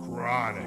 Chronic.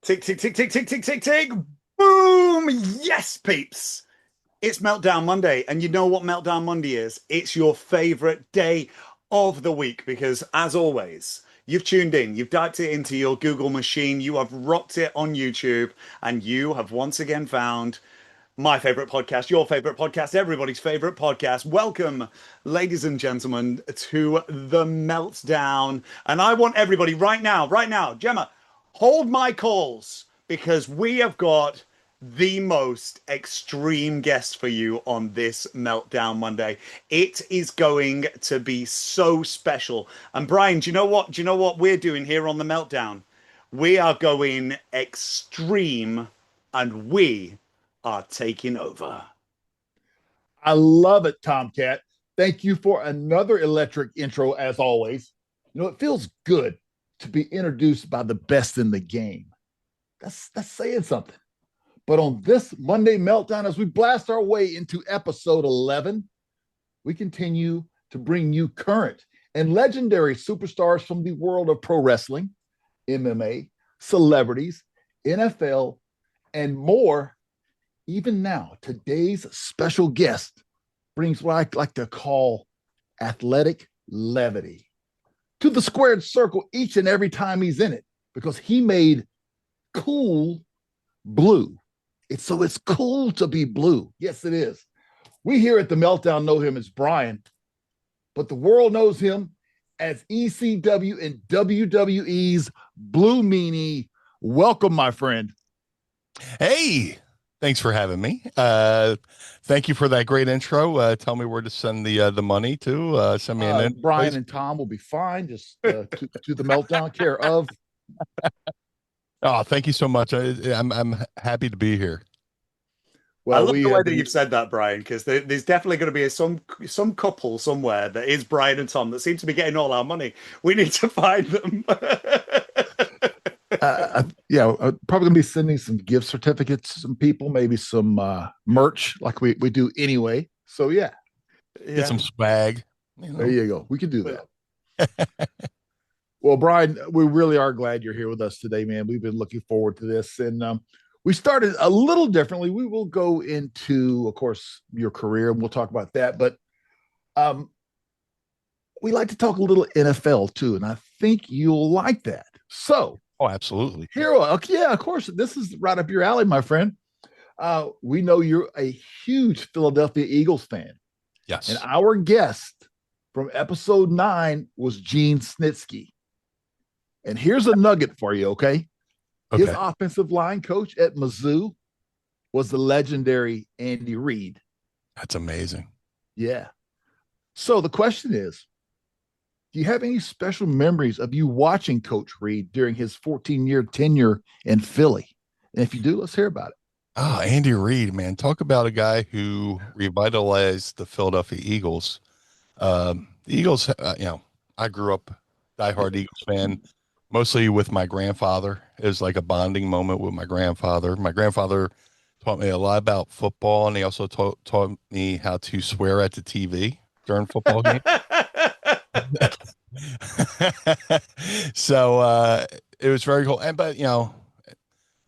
Tick, tick, tick, tick, tick, tick, tick, tick. Boom! Yes, peeps. It's Meltdown Monday. And you know what Meltdown Monday is? It's your favorite day of the week because, as always, you've tuned in, you've typed it into your Google machine, you have rocked it on YouTube, and you have once again found my favorite podcast, your favorite podcast, everybody's favorite podcast. Welcome, ladies and gentlemen, to the Meltdown. And I want everybody right now, Gemma, hold my calls because we have got the most extreme guest for you on this Meltdown Monday. It is going to be so special. And Bryan, do you know what? Do you know what we're doing here on the Meltdown? We are going extreme and we are taking over. I love it, Tomcat. Thank you for another electric intro, as always. You know, it feels good to be introduced by the best in the game. That's saying something. But on this Monday Meltdown, as we blast our way into episode 11, we continue to bring you current and legendary superstars from the world of pro wrestling, MMA, celebrities, NFL, and more. Even now, today's special guest brings what I like to call athletic levity to the squared circle each and every time he's in it, because he made cool blue. It's cool to be blue. Yes, it is. We here at the Meltdown know him as Bryan, but the world knows him as ECW and WWE's Blue Meanie. Welcome, my friend. Hey, thanks for having me. Thank you for that great intro. Tell me where to send the money to. Send me an Bryan and Tom will be fine. Just to the Meltdown, care of. Oh, thank you so much. I'm happy to be here. Well, I love the way that you've said that, Bryan, because there's definitely going to be some couple somewhere that is Bryan and Tom that seem to be getting all our money. We need to find them. Probably gonna be sending some gift certificates to some people, maybe some merch like we do anyway. So yeah. Get some swag. You know. There you go. We can do that. Well, Bryan, we really are glad you're here with us today, man. We've been looking forward to this, and we started a little differently. We will go into, of course, your career, and we'll talk about that. But we like to talk a little NFL too, and I think you'll like that. So. Oh, absolutely. Hero. Yeah, of course. This is right up your alley, my friend. We know you're a huge Philadelphia Eagles fan. Yes. And our guest from episode 9 was Gene Snitsky. And here's a nugget for you, okay? His offensive line coach at Mizzou was the legendary Andy Reid. That's amazing. Yeah. So the question is, do you have any special memories of you watching Coach Reid during his 14-year tenure in Philly? And if you do, let's hear about it. Oh, Andy Reid, man. Talk about a guy who revitalized the Philadelphia Eagles. The Eagles, I grew up diehard Eagles fan, mostly with my grandfather. It was like a bonding moment with my grandfather. My grandfather taught me a lot about football, and he also taught me how to swear at the TV during football games. So it was very cool. But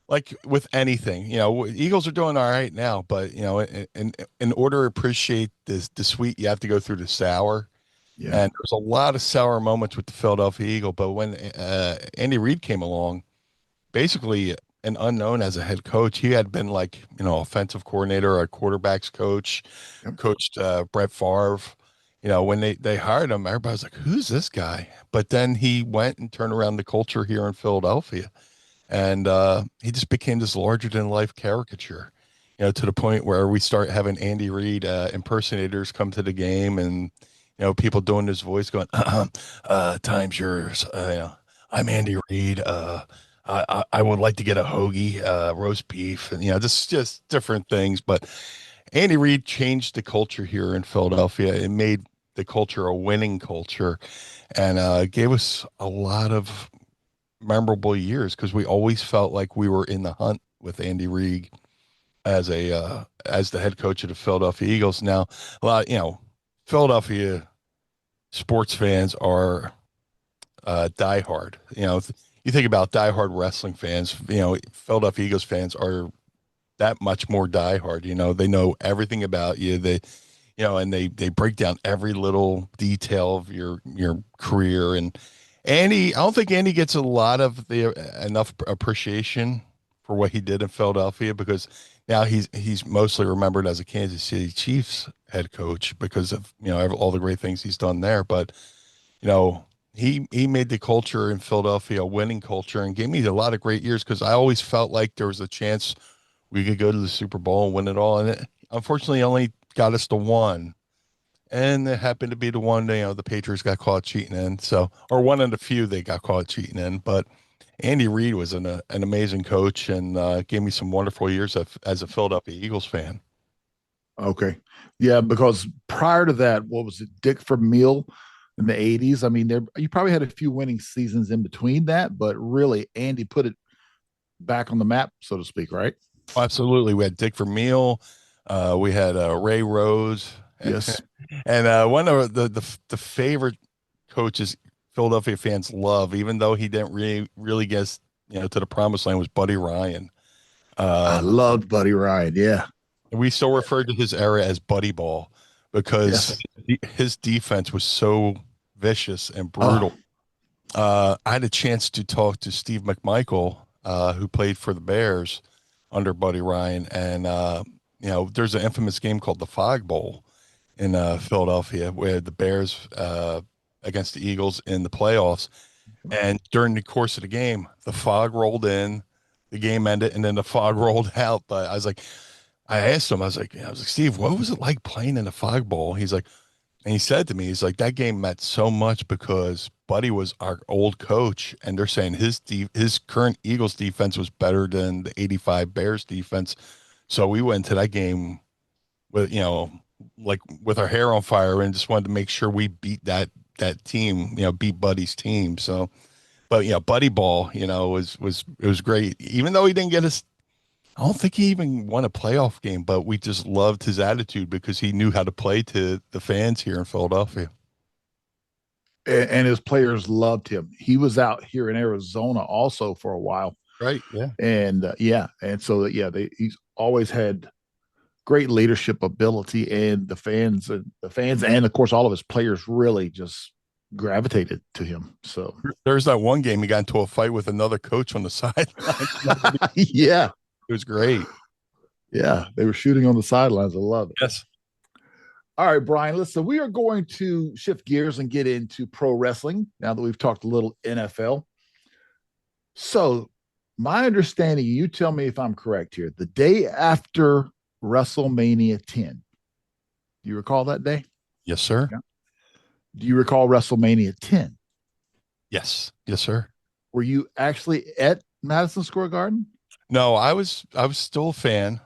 like with anything, Eagles are doing all right now, but in order to appreciate the sweet, you have to go through the sour. Yeah. And there's a lot of sour moments with the Philadelphia Eagle, but when Andy Reid came along, basically an unknown as a head coach. He had been like, offensive coordinator, a quarterbacks coach, Yep. coached Brett Favre. When they hired him, everybody was like, who's this guy? But then he went and turned around the culture here in Philadelphia. And he just became this larger than life caricature, to the point where we start having Andy Reid impersonators come to the game, and people doing his voice going, time's yours. I'm Andy Reid. I would like to get a hoagie, roast beef, and just different things. But Andy Reid changed the culture here in Philadelphia. It made the culture a winning culture, and gave us a lot of memorable years because we always felt like we were in the hunt with Andy Reid as the head coach of the Philadelphia Eagles. Now, a lot, Philadelphia sports fans are diehard. You think about diehard wrestling fans. Philadelphia Eagles fans are that much more diehard. They know everything about you. And they break down every little detail of your career. And Andy, I don't think Andy gets a lot of enough appreciation for what he did in Philadelphia, because now he's mostly remembered as a Kansas City Chiefs head coach because of all the great things he's done there. But he made the culture in Philadelphia a winning culture and gave me a lot of great years, because I always felt like there was a chance we could go to the Super Bowl and win it all. And it unfortunately only got us to one. And it happened to be the one, the Patriots got caught cheating in. So, or one of the few they got caught cheating in. But Andy Reid was an amazing coach, and gave me some wonderful years as a Philadelphia Eagles fan. Okay. Yeah, because prior to that, what was it, Dick Vermeil in the 80s? I mean, you probably had a few winning seasons in between that, but really Andy put it back on the map, so to speak, right? Absolutely. We had Dick Vermeil. We had Ray Rose. Yes. And one of the favorite coaches Philadelphia fans love, even though he didn't really get to the promised land, was Buddy Ryan. I loved Buddy Ryan. Yeah. We still refer to his era as Buddy Ball because his defense was so vicious and brutal. I had a chance to talk to Steve McMichael, who played for the Bears under Buddy Ryan. And, there's an infamous game called the Fog Bowl in Philadelphia where the Bears against the Eagles in the playoffs. And during the course of the game, the fog rolled in, the game ended, and then the fog rolled out. But I asked him, I was like, Steve, what was it like playing in the Fog Bowl? And he said to me, he's like, that game meant so much because Buddy was our old coach, and they're saying his current Eagles defense was better than the '85 Bears defense. So we went to that game with, like with our hair on fire, and just wanted to make sure we beat that team, beat Buddy's team. So, but Buddy Ball, was great. Even though he didn't get us, I don't think he even won a playoff game, but we just loved his attitude because he knew how to play to the fans here in Philadelphia. And his players loved him. He was out here in Arizona also for a while. Right. Yeah. And and so he's always had great leadership ability, and the fans, and of course all of his players really just gravitated to him. So there's that one game he got into a fight with another coach on the sideline. Yeah, it was great. Yeah, they were shooting on the sidelines. I love it. Yes. All right, Bryan, listen, we are going to shift gears and get into pro wrestling now that we've talked a little NFL. So my understanding, you tell me if I'm correct here, the day after WrestleMania 10, do you recall that day? Yes, sir. Yeah. Do you recall WrestleMania 10? Yes. Yes, sir. Were you actually at Madison Square Garden? No, I was still a fan.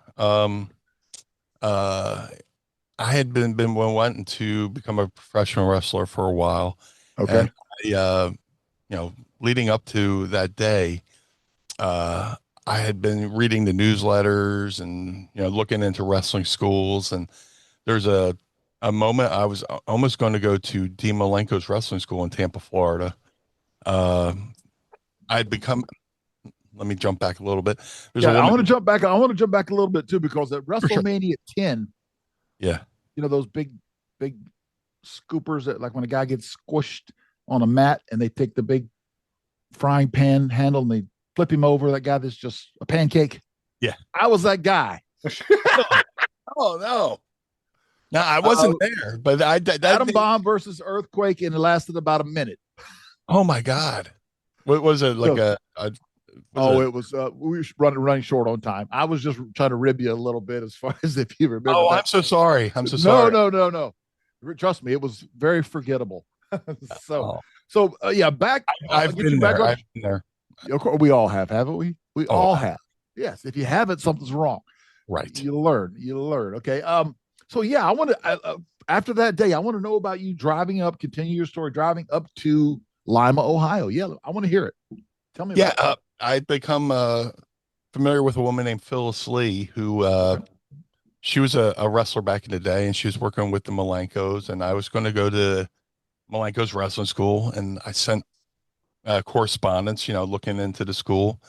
I had been wanting to become a professional wrestler for a while. Okay. And leading up to that day, I had been reading the newsletters and, looking into wrestling schools. And there's a moment I was almost going to go to Dean Malenko's wrestling school in Tampa, Florida. I'd become, let me jump back a little bit. I want to jump back. I want to jump back a little bit too, because at WrestleMania 10, yeah, those big scoopers that, like when a guy gets squished on a mat and they take the big frying pan handle and they flip him over. That guy that's just a pancake. Yeah. I was that guy. Oh no. No, I wasn't there, but that Atom bomb versus earthquake, and it lasted about a minute. oh my God. What was it like So, it was we were running short on time. I was just trying to rib you a little bit as far as if you remember oh, that. I'm so sorry. I'm so No, sorry. no. Trust me, it was very forgettable. Oh, Yeah, back. I've Get been you back there. on. I've been there. Of course, we all have, haven't we? We Oh, all have. Yes. If you haven't, something's wrong. right. You learn. Okay. So yeah, I want to. After that day, I want to know about you driving up. Continue your story. Driving up to Lima, Ohio. Yeah, I want to hear it. Tell me. Yeah, about it. I'd become familiar with a woman named Phyllis Lee, who Okay. she was a wrestler back in the day, and she was working with the Malenkos, and I was going to go to Malenko's wrestling school, and I sent correspondence, looking into the school.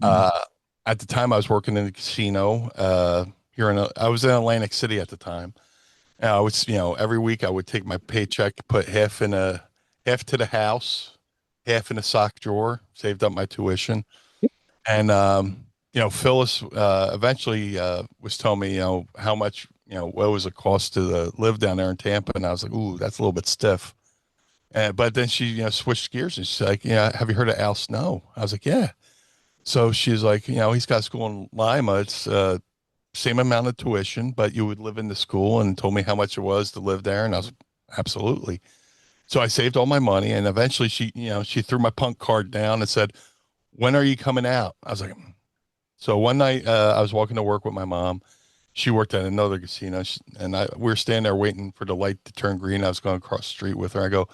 Mhm. Uh, at the time, I was working in the casino here I was in Atlantic City at the time. And I was, every week I would take my paycheck, put half to the house, half in a sock drawer, saved up my tuition. And, Phyllis eventually was telling me, how much, what was the cost to live down there in Tampa. And I was like, ooh, that's a little bit stiff. But then she, switched gears and she's like, yeah, have you heard of Al Snow? I was like, yeah. So she's like, he's got school in Lima. It's same amount of tuition, but you would live in the school, and told me how much it was to live there. And I was like, absolutely. So I saved all my money, and eventually she threw my punk card down and said, when are you coming out? I was like, so one night I was walking to work with my mom. She worked at another casino, and we were standing there waiting for the light to turn green. I was going across the street with her. I go,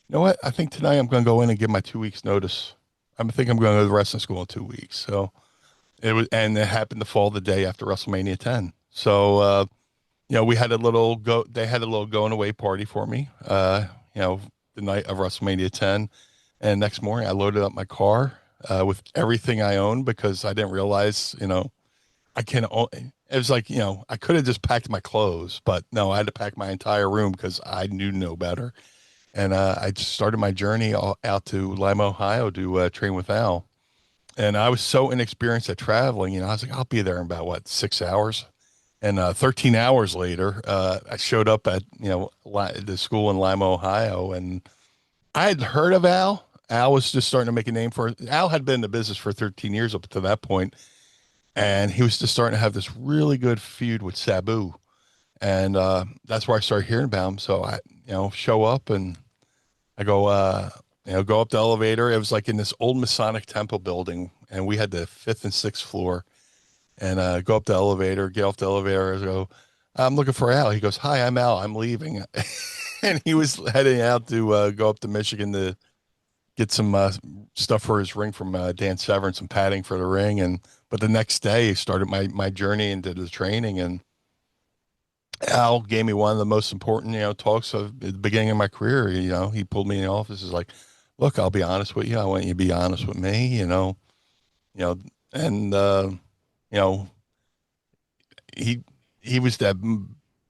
you know what? I think tonight I'm going to go in and give my 2 weeks notice. I think I'm going to go to the wrestling school in 2 weeks. So and it happened to fall the day after WrestleMania 10. So, we had they had a little going away party for me, the night of WrestleMania 10. And next morning I loaded up my car, with everything I owned, because I didn't realize, I can't, it was like, I could have just packed my clothes, but no, I had to pack my entire room because I knew no better. And I just started my journey out to Lima, Ohio to train with Al. And I was so inexperienced at traveling, I was like, I'll be there in about 6 hours. And 13 hours later, I showed up at, the school in Lima, Ohio, and I had heard of Al. Al was just starting to make a name for it. Al had been in the business for 13 years up to that point, and he was just starting to have this really good feud with Sabu. And that's where I started hearing about him. So I, show up, and I go, go up the elevator. It was like in this old Masonic temple building, and we had the fifth and sixth floor. And go up the elevator, get off the elevator. I go, I'm looking for Al. He goes, hi, I'm Al. I'm leaving. And he was heading out to go up to Michigan to get some stuff for his ring from Dan Severn, some padding for the ring. But the next day, started my journey into the training, and Al gave me one of the most important, talks of the beginning of my career. He pulled me in the office. Is like, look, I'll be honest with you. I want you to be honest with me. And you know, he he was the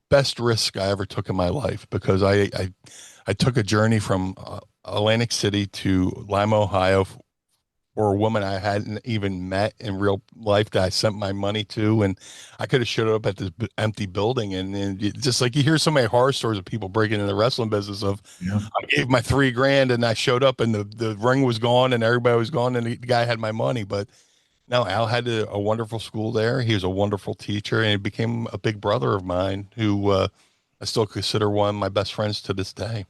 best risk I ever took in my life, because I took a journey from Atlantic City to Lima, Ohio, for a woman I hadn't even met in real life that I sent my money to. And I could have showed up at this empty building, and just like you hear so many horror stories of people breaking in the wrestling business of, Yeah. I gave my $3,000 and I showed up and the ring was gone and everybody was gone and the guy had my money. But no, Al had a wonderful school there. He was a wonderful teacher, and he became a big brother of mine who I still consider one of my best friends to this day.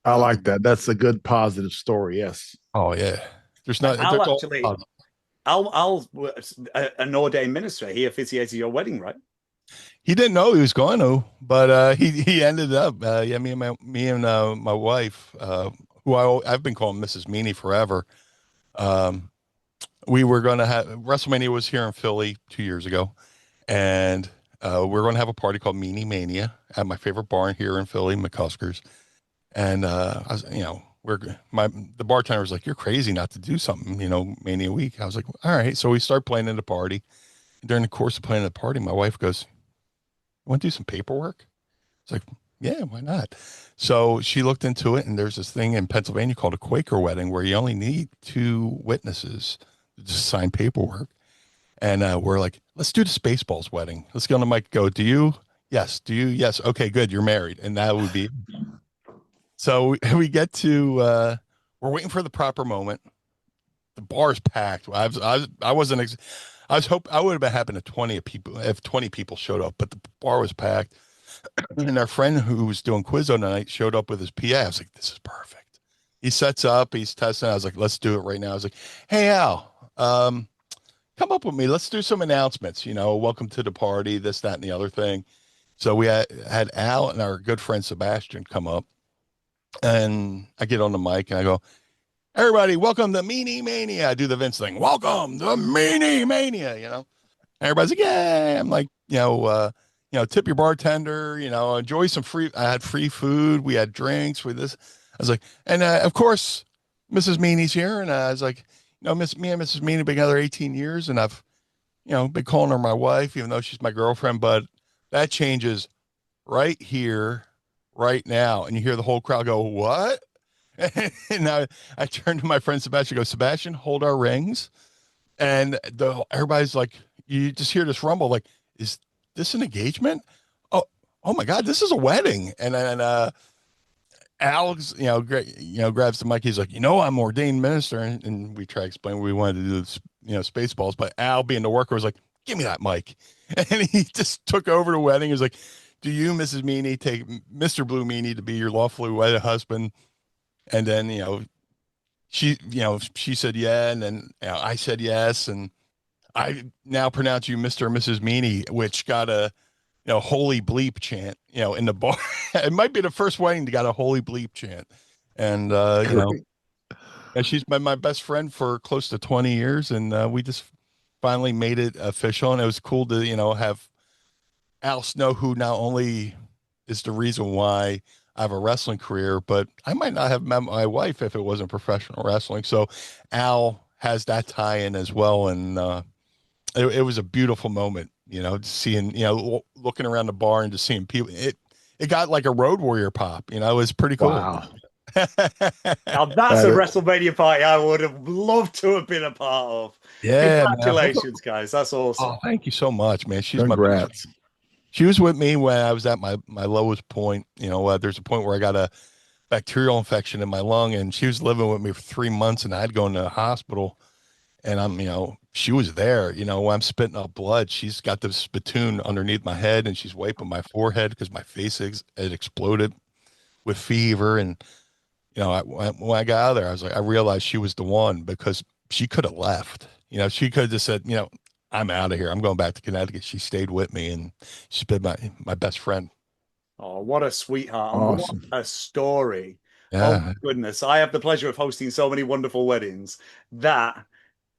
I like that. That's a good positive story. Yes. Oh yeah, there's And not. Al There's all, actually, Al was an ordained minister. He officiated your wedding, right? he didn't know he was going to, but he ended up. Yeah, me and my wife, who I've been calling Mrs. Meanie forever. Um, we were going to have WrestleMania was here in Philly 2 years ago, and we were going to have a party called Meanie Mania at my favorite bar here in Philly, McCusker's. And I was, the bartender was like, "You're crazy not to do something, Mania week." I was like, "All right." So we start planning the party. During the course of planning the party, my wife goes, "You want to do some paperwork?" It's like, Yeah, why not? So she looked into it, and there's this thing in Pennsylvania called a Quaker wedding where you only need two witnesses to just sign paperwork. And we're like, let's do the Spaceballs wedding. Let's go on the mic. Go, do you? Yes. Do you? Yes. Okay, good. You're married. And that would be. So we get to, we're waiting for the proper moment. The bar's packed. I wasn't, I was hope I would have been happy if 20 people showed up, but the bar was packed. And our friend who was doing Quizzo tonight showed up with his PA. I was like, this is perfect. He sets up, he's testing. I was like, let's do it right now. I was like, hey, Al, come up with me. Let's do some announcements. Welcome to the party, this, that, and the other thing. So we had Al and our good friend Sebastian come up, and I get on the mic and I go, everybody, welcome to Meanie Mania. I do the Vince thing. Welcome to Meanie Mania. Everybody's like, yeah. I'm like, tip your bartender, enjoy some free. I had free food. We had drinks with this. I was like, and of course, Mrs. Meanie's here. And I was like, me and Mrs. Meanie have been together 18 years. And I've, been calling her my wife, even though she's my girlfriend. But that changes right here, right now. And you hear the whole crowd go, what? And I turned to my friend Sebastian, go, Sebastian, hold our rings. And everybody's like, you just hear this rumble, like, is this an engagement? Oh my God, this is a wedding. And then Alex, grabs the mic. He's like, I'm ordained minister. And we try to explain we wanted to do this, Spaceballs. But Al, being the worker, was like, give me that mic. And he just took over the wedding. He was like, do you, Mrs. Meanie, take Mr. Blue Meanie to be your lawfully wedded husband? And then, she said, yeah. And then I said, yes. And I now pronounce you Mr. and Mrs. Meanie, which got a, holy bleep chant, in the bar. It might be the first wedding that got a holy bleep chant. And, and she's been my best friend for close to 20 years. And we just finally made it official. And it was cool to, have Al Snow, who not only is the reason why I have a wrestling career, but I might not have met my wife if it wasn't professional wrestling. So Al has that tie in as well. And, it was a beautiful moment, just seeing, looking around the bar and just seeing people. It got like a Road Warrior pop, it was pretty cool. Wow. Now that's a WrestleMania party I would have loved to have been a part of. Yeah, congratulations, guys. That's awesome. Oh, thank you so much, man. Congrats. She was with me when I was at my lowest point. There's a point where I got a bacterial infection in my lung, and she was living with me for 3 months, and I'd gone to the hospital. And I'm, she was there, when I'm spitting up blood, she's got this spittoon underneath my head and she's wiping my forehead because my face had exploded with fever. And, when I got out of there, I realized she was the one, because she could have left, she could have just said, I'm out of here. I'm going back to Connecticut. She stayed with me, and she's been my best friend. Oh, what a sweetheart. Awesome. What a story. Yeah. Oh my goodness. I have the pleasure of hosting so many wonderful weddings. That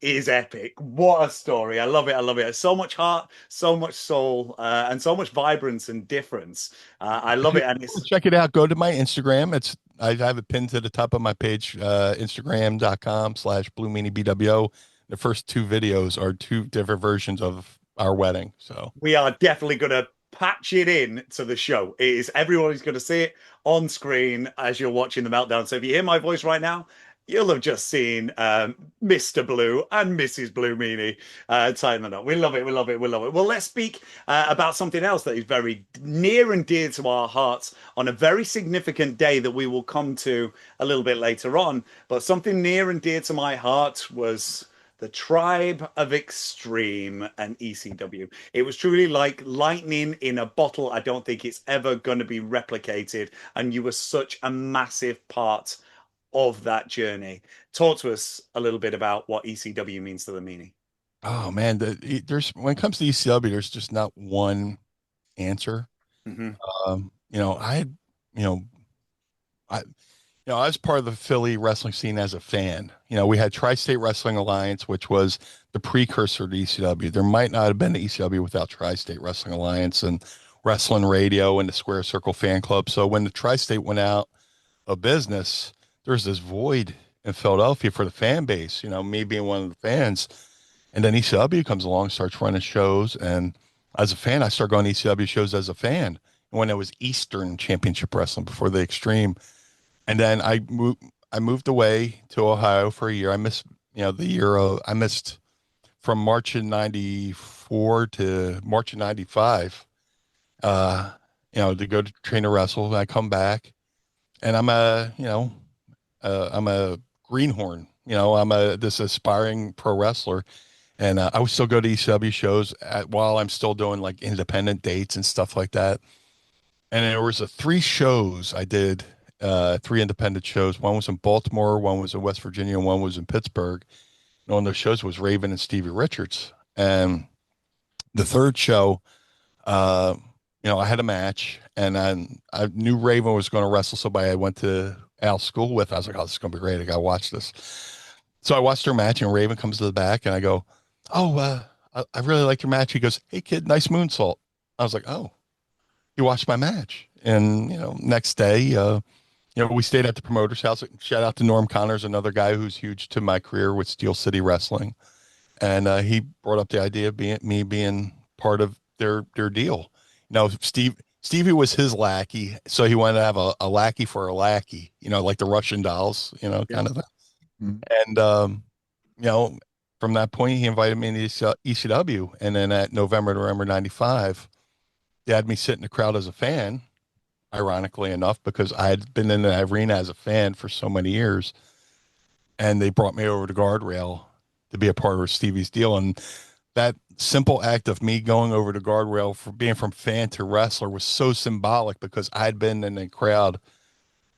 is epic. What a story. I love it. I love it. So much heart, so much soul, and so much vibrance and difference. I love it. And check it out. Go to my Instagram. I have it pinned to the top of my page, Instagram.com/BlueMeanieBWO. The first 2 videos are 2 different versions of our wedding. So we are definitely going to patch it in to the show. It is, everybody's going to see it on screen as you're watching the Meltdown. So if you hear my voice right now, you'll have just seen Mr. Blue and Mrs. Blue Meanie tying that up. We love it. We love it. We love it. Well, let's speak about something else that is very near and dear to our hearts on a very significant day that we will come to a little bit later on. But something near and dear to my heart was the Tribe of Extreme and ECW. It was truly like lightning in a bottle. I don't think it's ever going to be replicated. And you were such a massive part of that journey. Talk to us a little bit about what ECW means to the Meanie. Oh man, there's when it comes to ECW, there's just not one answer. Mm-hmm. I was part of the Philly wrestling scene as a fan. We had Tri-State Wrestling Alliance, which was the precursor to ECW. There might not have been an ECW without Tri-State Wrestling Alliance and Wrestling Radio and the Square Circle Fan Club. So when the Tri-State went out of business, there's this void in Philadelphia for the fan base, me being one of the fans. And then ECW comes along, starts running shows. And as a fan, I started going to ECW shows as a fan. when it was Eastern Championship Wrestling before the Extreme. And then I moved away to Ohio for a year. I missed, I missed from March of 94 to March of 95, to go to train to wrestle. And I come back and I'm a greenhorn, I'm this aspiring pro wrestler. And I would still go to ECW shows while I'm still doing like independent dates and stuff like that. And there was three shows I did, three independent shows. One was in Baltimore, one was in West Virginia, and one was in Pittsburgh. And on those shows was Raven and Stevie Richards. And the third show, I had a match, and I knew Raven was going to wrestle somebody I went to Al's school with. I was like, oh, this is going to be great. I got to watch this. So I watched her match, and Raven comes to the back, and I go, oh, I really like your match. He goes, hey, kid, nice moonsault. I was like, oh, you watched my match. And, next day, we stayed at the promoter's house. Shout out to Norm Connors, another guy who's huge to my career with Steel City Wrestling. And he brought up the idea of being part of their deal. Stevie was his lackey, so he wanted to have a lackey for a lackey, like the Russian dolls, kind of thing. Mm-hmm. And from that point, he invited me to ECW, and then at November 95, they had me sit in the crowd as a fan, ironically enough, because I had been in the arena as a fan for so many years, and they brought me over to Guardrail to be a part of Stevie's deal. And that simple act of me going over to Guardrail for being from fan to wrestler was so symbolic, because I'd been in the crowd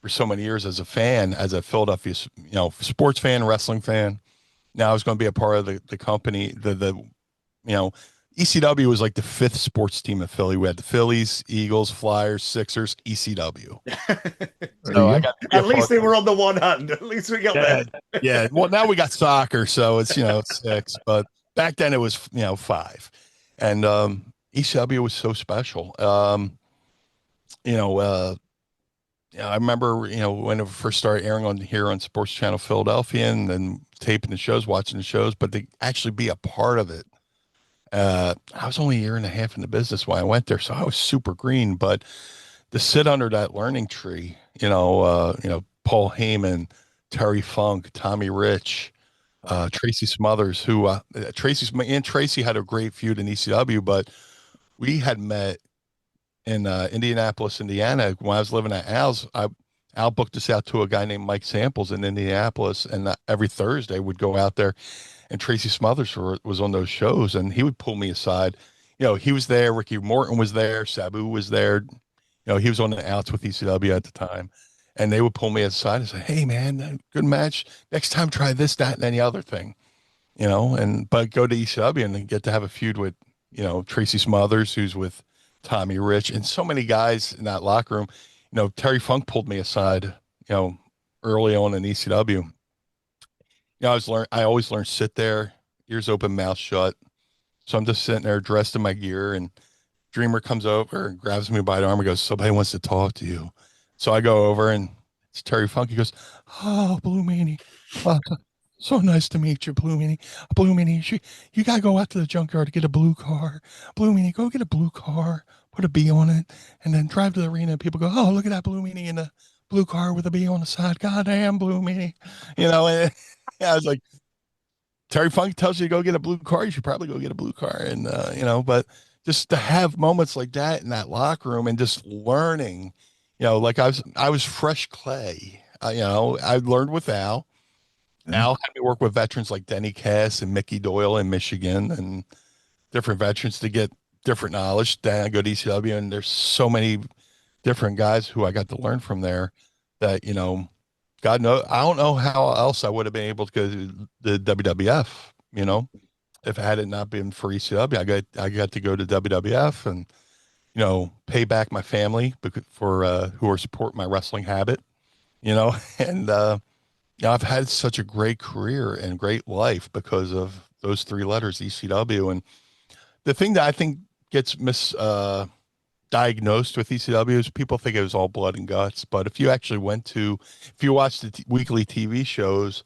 for so many years as a fan, as a Philadelphia, sports fan, wrestling fan. Now I was going to be a part of the company. ECW was like the fifth sports team in Philly. We had the Phillies, Eagles, Flyers, Sixers, ECW. So at least they were on the one hand. At least we got that. Yeah. Well, now we got soccer, so it's six. But back then it was five, and ECW was so special. I remember when it first started airing on Sports Channel Philadelphia, and then taping the shows, watching the shows, but to actually be a part of it. I was only a year and a half in the business when I went there, so I was super green. But to sit under that learning tree, Paul Heyman, Terry Funk, Tommy Rich, Tracy Smothers, who Tracy had a great feud in ECW, but we had met in Indianapolis, Indiana. When I was living at Al's, Al booked us out to a guy named Mike Samples in Indianapolis, and every Thursday would go out there. And Tracy Smothers was on those shows, and he would pull me aside. He was there. Ricky Morton was there. Sabu was there. He was on the outs with ECW at the time. And they would pull me aside and say, hey, man, good match. Next time, try this, that, and any other thing. But go to ECW and then get to have a feud with, Tracy Smothers, who's with Tommy Rich, and so many guys in that locker room. Terry Funk pulled me aside, early on in ECW. I always learned sit there, ears open, mouth shut. So I'm just sitting there dressed in my gear, and Dreamer comes over and grabs me by the arm and goes, somebody wants to talk to you. So I go over, and it's Terry Funk. He goes, oh, Blue Meanie. So nice to meet you, Blue Meanie. Blue Meanie, you got to go out to the junkyard to get a blue car. Blue Meanie, go get a blue car, put a B on it, and then drive to the arena. People go, oh, look at that Blue Meanie in the blue car with a B on the side. God damn, Blue Meanie. And I was like, Terry Funk tells you to go get a blue car, you should probably go get a blue car. And, but just to have moments like that in that locker room and just learning, like I was fresh clay. I learned with Al. Al had me work with veterans like Denny Cass and Mickey Doyle in Michigan, and different veterans to get different knowledge. Then I go to ECW, and there's so many different guys who I got to learn from there that, God knows, I don't know how else I would have been able to go to the WWF, if it had it not been for ECW. I got to go to WWF and, pay back my family for who are supporting my wrestling habit, and I've had such a great career and great life because of those three letters, ECW. And the thing that I think gets diagnosed with ECW is people think it was all blood and guts. But if you actually if you watched the weekly TV shows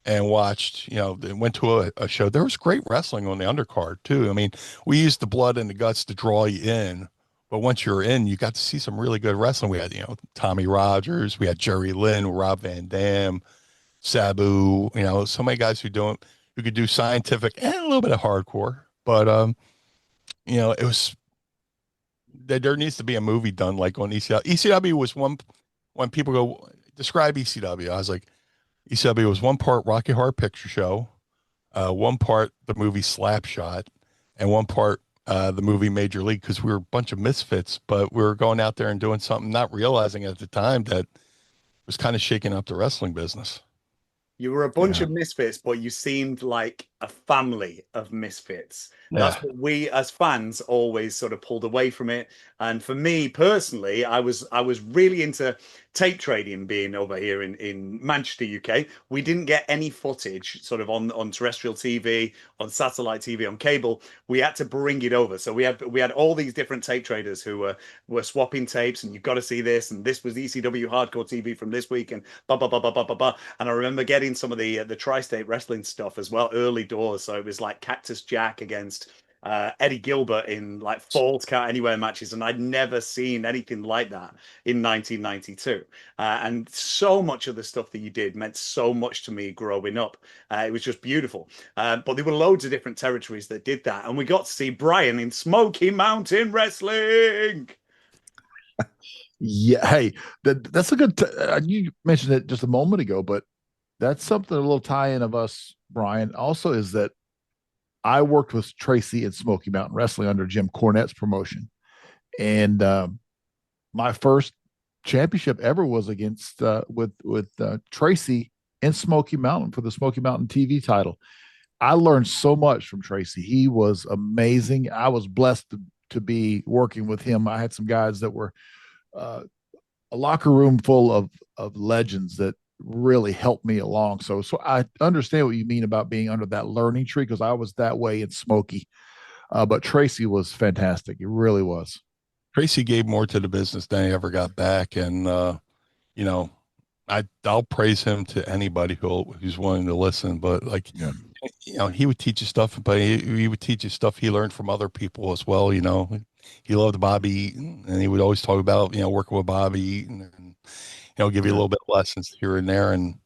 and watched, went to a show, there was great wrestling on the undercard too. I mean, we used the blood and the guts to draw you in But once you're in, you got to see some really good wrestling. We had, Tommy Rogers, we had Jerry Lynn, Rob Van Dam, Sabu, so many guys who could do scientific and a little bit of hardcore. But it was there needs to be a movie done like on ECW. ECW was one when people go describe ECW. I was like, ECW was one part Rocky Horror Picture Show, one part the movie Slapshot, and one part the movie Major League, because we were a bunch of misfits, but we were going out there and doing something, not realizing at the time that was kind of shaking up the wrestling business. You were a bunch Yeah. of misfits, but you seemed like a family of misfits. That's Yeah. what we as fans always sort of pulled away from it. And for me personally, I was really into tape trading being over here in Manchester, UK. We didn't get any footage sort of on terrestrial TV, on satellite TV, on cable. We had to bring it over. So we had all these different tape traders who were swapping tapes, and you've got to see this, and this was ECW hardcore TV from this week, and blah blah blah blah blah blah blah. And I remember getting some of the tri-state wrestling stuff as well, early doors. So it was like Cactus Jack against Eddie Gilbert in like Falls Count Anywhere matches, and I'd never seen anything like that in 1992. And so much of the stuff that you did meant so much to me growing up. It was just beautiful. But there were loads of different territories that did that, and we got to see Bryan in Smoky Mountain Wrestling. Yeah. Hey, that's a good. You mentioned it just a moment ago, but that's something, a little tie-in of us, Bryan. Also, is that I worked with Tracy in Smoky Mountain Wrestling under Jim Cornette's promotion, and my first championship ever was against with Tracy in Smoky Mountain for the Smoky Mountain TV title. I learned so much from Tracy. He was amazing. I was blessed to be working with him. I had some guys that were a locker room full of legends that really helped me along. So I understand what you mean about being under that learning tree, because I was that way in Smoky. But Tracy was fantastic. It really was. Tracy gave more to the business than he ever got back. And, I'll praise him to anybody who's willing to listen, but like, Yeah. he would teach you stuff, but he would teach you stuff he learned from other people as well. He loved Bobby Eaton, and he would always talk about, working with Bobby Eaton, and, give you a little bit of lessons here and there. And,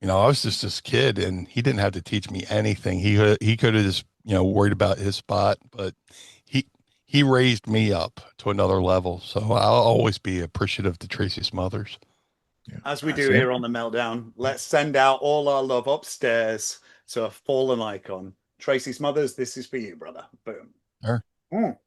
I was just this kid, and he didn't have to teach me anything. He could have just, worried about his spot, but he raised me up to another level. So I'll always be appreciative to Tracy Smothers. Yeah. As we do here on the Meltdown, let's send out all our love upstairs to a fallen icon. Tracy Smothers, this is for you, brother. Boom. Sure.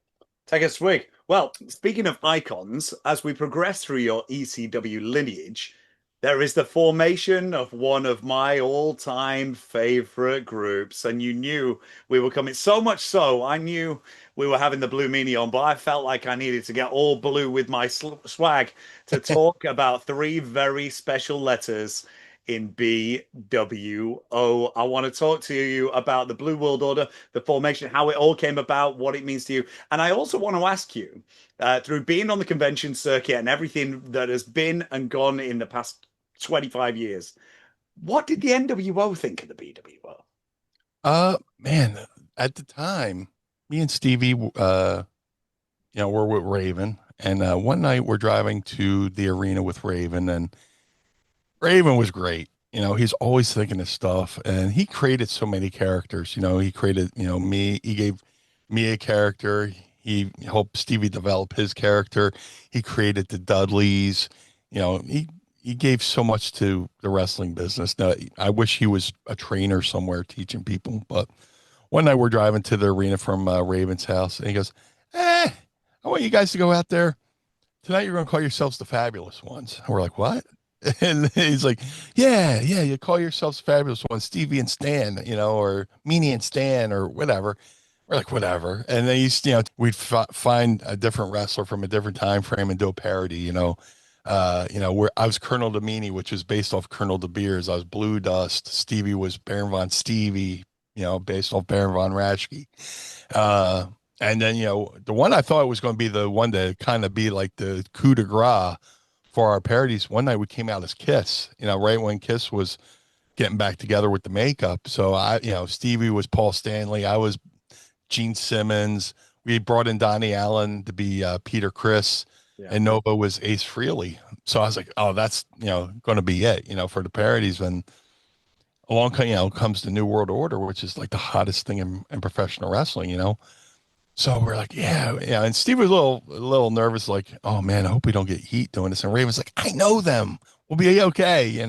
Take a swig. Well, speaking of icons, as we progress through your ECW lineage, there is the formation of one of my all-time favorite groups, and you knew we were coming. So much so, I knew we were having the Blue Meanie on, but I felt like I needed to get all blue with my swag to talk about three very special letters in BWO. I want to talk to you about the Blue World Order, the formation, how it all came about, what it means to you. And I also want to ask you, through being on the convention circuit and everything that has been and gone in the past 25 years, what did the NWO think of the BWO? Man, at the time, me and Stevie, were with Raven, and one night we're driving to the arena with Raven, and Raven was great. He's always thinking of stuff, and he created so many characters. He created, me. He gave me a character. He helped Stevie develop his character. He created the Dudleys. He gave so much to the wrestling business. Now, I wish he was a trainer somewhere teaching people. But one night we're driving to the arena from Raven's house, and he goes, I want you guys to go out there. Tonight you're going to call yourselves the Fabulous Ones. And we're like, what? And he's like, yeah, you call yourselves Fabulous Ones, Stevie and Stan, or Meanie and Stan, or whatever. We're like, whatever. And then we'd find a different wrestler from a different time frame and do a parody, where I was Colonel Meanie, which was based off Colonel De Beers. I was Bluedust. Stevie was Baron Von Stevie, based off Baron Von Raschke. And then, the one I thought was going to be the one to kind of be like the coup de grace for our parodies. One night we came out as Kiss, right when Kiss was getting back together with the makeup. So Stevie was Paul Stanley. I was Gene Simmons. we brought in Donnie Allen to be Peter Chris, and Nova was Ace Frehley. So I was like, oh, that's going to be it, for the parodies. And along, comes the New World Order, which is like the hottest thing in professional wrestling. So we're like, yeah. And Steve was a little nervous, like, oh man, I hope we don't get heat doing this. And Raven's like, I know them. We'll be okay.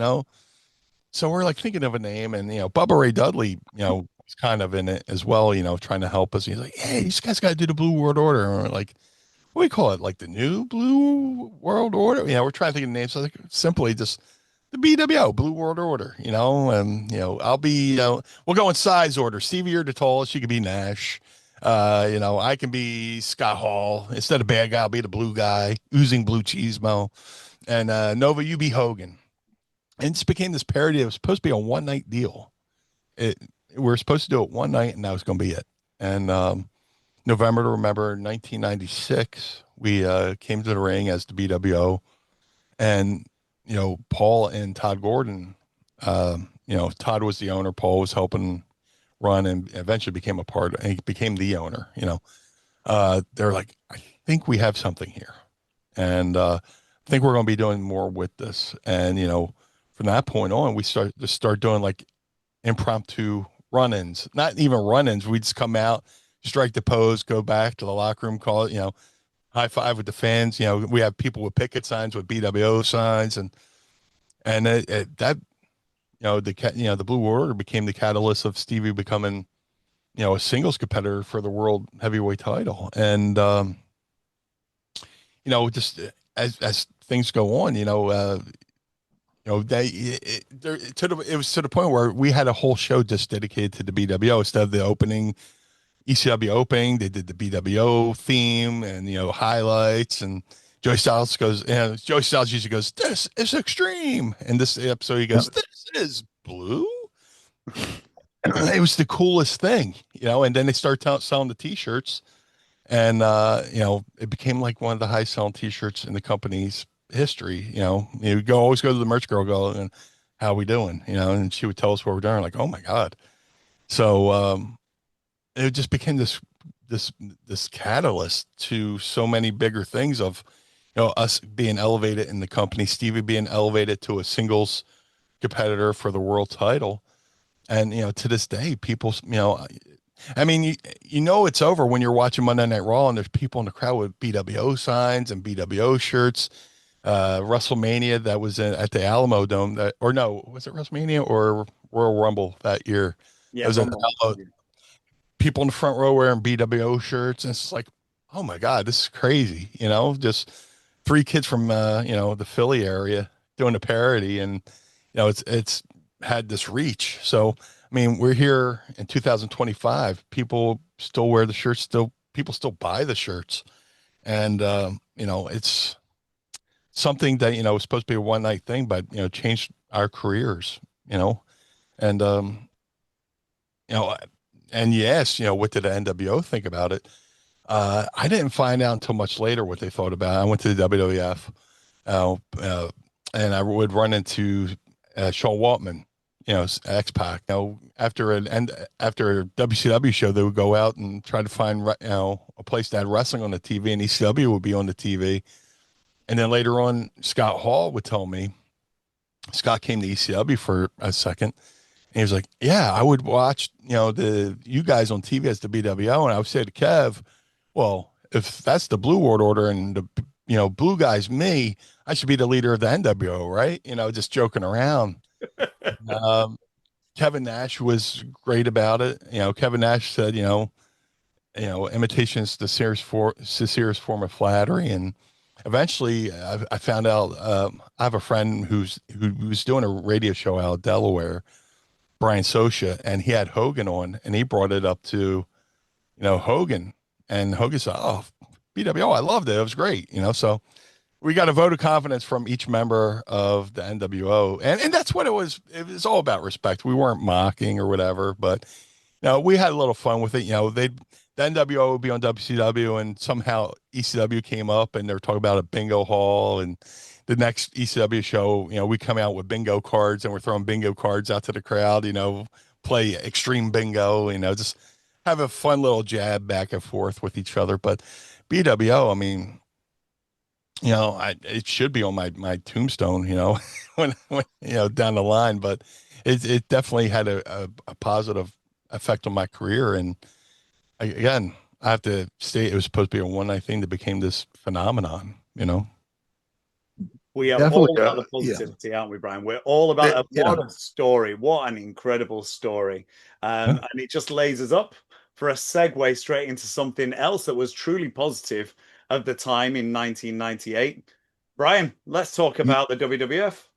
So we're like thinking of a name, and Bubba Ray Dudley, was kind of in it as well, trying to help us. He's like, hey, these guys got to do the Blue World Order. And we're like, what do we call it? Like the New Blue World Order? We're trying to think of names. So like simply just the BWO, Blue World Order, and I'll be, we'll go in size order. Stevie, you're the tallest. You could be Nash. I can be Scott Hall. Instead of bad guy, I'll be the blue guy, oozing blue cheesemo. And Nova, you be Hogan. And it became this parody. It was supposed to be a one night deal. We're supposed to do it one night, and that was going to be it. And November to Remember 1996, we came to the ring as the BWO, and Paul and Todd Gordon. Todd was the owner. Paul was helping run, and eventually became a part. And he became the owner. They're like, I think we have something here, and I think we're going to be doing more with this. And from that point on, we start doing like impromptu run-ins, not even run-ins. We just come out, strike the pose, go back to the locker room, call it, high five with the fans. We have people with picket signs, with BWO signs, and that, the Blue Order became the catalyst of Stevie becoming, a singles competitor for the world heavyweight title. And, just as things go on, it was to the point where we had a whole show just dedicated to the BWO. Instead of the opening ECW opening, they did the BWO theme and highlights. And Joey Styles usually goes, "This is extreme," and this episode he goes, "This is blue." It was the coolest thing, And then they started selling the T-shirts, and it became like one of the high selling T-shirts in the company's history. You always go to the merch girl, and how we doing, and she would tell us what we're doing, like, oh my god. So it just became this catalyst to so many bigger things of us being elevated in the company, Stevie being elevated to a singles competitor for the world title. And to this day, people, I mean, it's over when you're watching Monday Night Raw and there's people in the crowd with BWO signs and BWO shirts. WrestleMania that was at the Alamo Dome, was it WrestleMania or Royal Rumble that year? Yeah, it was at the Alamo. People in the front row wearing BWO shirts, and it's like, oh my god, this is crazy. Just three kids from the Philly area doing a parody, and it's had this reach. So I mean, we're here in 2025. People still wear the shirts. People still buy the shirts, and it's something that was supposed to be a one night thing, but changed our careers. And and yes, what did the NWO think about it? I didn't find out until much later what they thought about it. I went to the WWF, and I would run into Sean Waltman, X-Pac. After a WCW show, they would go out and try to find a place that had wrestling on the TV, and ECW would be on the TV. And then later on, Scott Hall would tell me, Scott came to ECW for a second. And he was like, yeah, I would watch, you guys on TV as the BWO. And I would say to Kev, well, if that's the Blue World Order and the, blue guy's me, I should be the leader of the NWO, right? Just joking around. Kevin Nash was great about it. Kevin Nash said, imitation is the sincerest form of flattery. And eventually I found out, I have a friend who was doing a radio show out of Delaware, Brian Sosha, and he had Hogan on, and he brought it up to, Hogan, and Hogan said, "Oh, BWO, I loved it. It was great." So we got a vote of confidence from each member of the NWO, and that's what it was. It was all about respect. We weren't mocking or whatever, but we had a little fun with it. The NWO would be on WCW, and somehow ECW came up, and they were talking about a bingo hall, and the next ECW show, we come out with bingo cards, and we're throwing bingo cards out to the crowd, play extreme bingo, just have a fun little jab back and forth with each other. But BWO, I mean, it should be on my tombstone, when down the line. But it definitely had a positive effect on my career. And again, I have to state it was supposed to be a one night thing that became this phenomenon. We are all Definitely. about the Yeah. positivity, aren't we, Brian? We're all about it. Yeah. What a story. What an incredible story. And it just lays us up for a segue straight into something else that was truly positive at the time in 1998. Brian, let's talk about the WWF.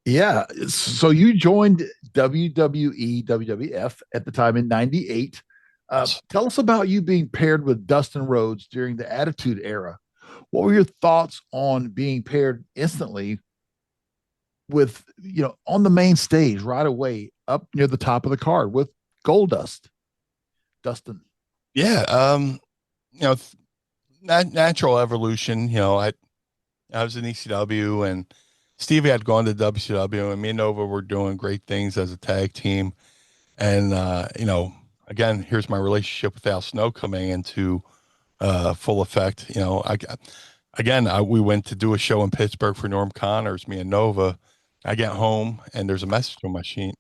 Yeah. So you joined WWE, WWF at the time in 98. Tell us about you being paired with Dustin Rhodes during the Attitude Era. What were your thoughts on being paired instantly with, on the main stage right away up near the top of the card with Goldust, Dustin? Yeah. Natural evolution. I was in ECW and Stevie had gone to WCW and me and Nova were doing great things as a tag team. And, again, here's my relationship with Al Snow coming into full effect. We went to do a show in Pittsburgh for Norm Connors, me and Nova. I get home and there's a message on my machine.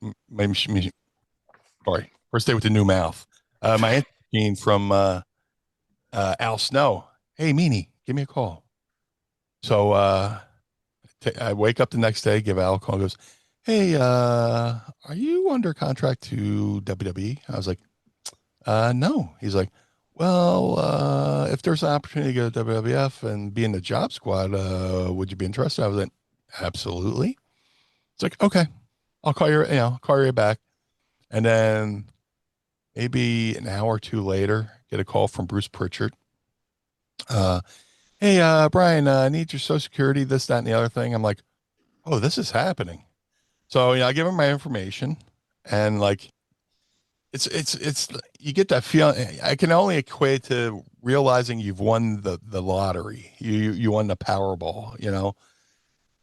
Sorry, first day with the new mouth. My machine from Al Snow. Hey, Meanie, give me a call. So I wake up the next day, give Al a call, goes, hey, are you under contract to WWE? I was like, no. He's like, well, if there's an opportunity to go to WWF and be in the job squad, would you be interested? I was like, absolutely. It's like, okay, I'll call you back. And then maybe an hour or two later, get a call from Bruce Pritchard. Hey, Brian, I need your social security, this, that, and the other thing. I'm like, oh, this is happening. So, I give him my information and like, it's you get that feeling. I can only equate to realizing you've won the lottery. You won the Powerball,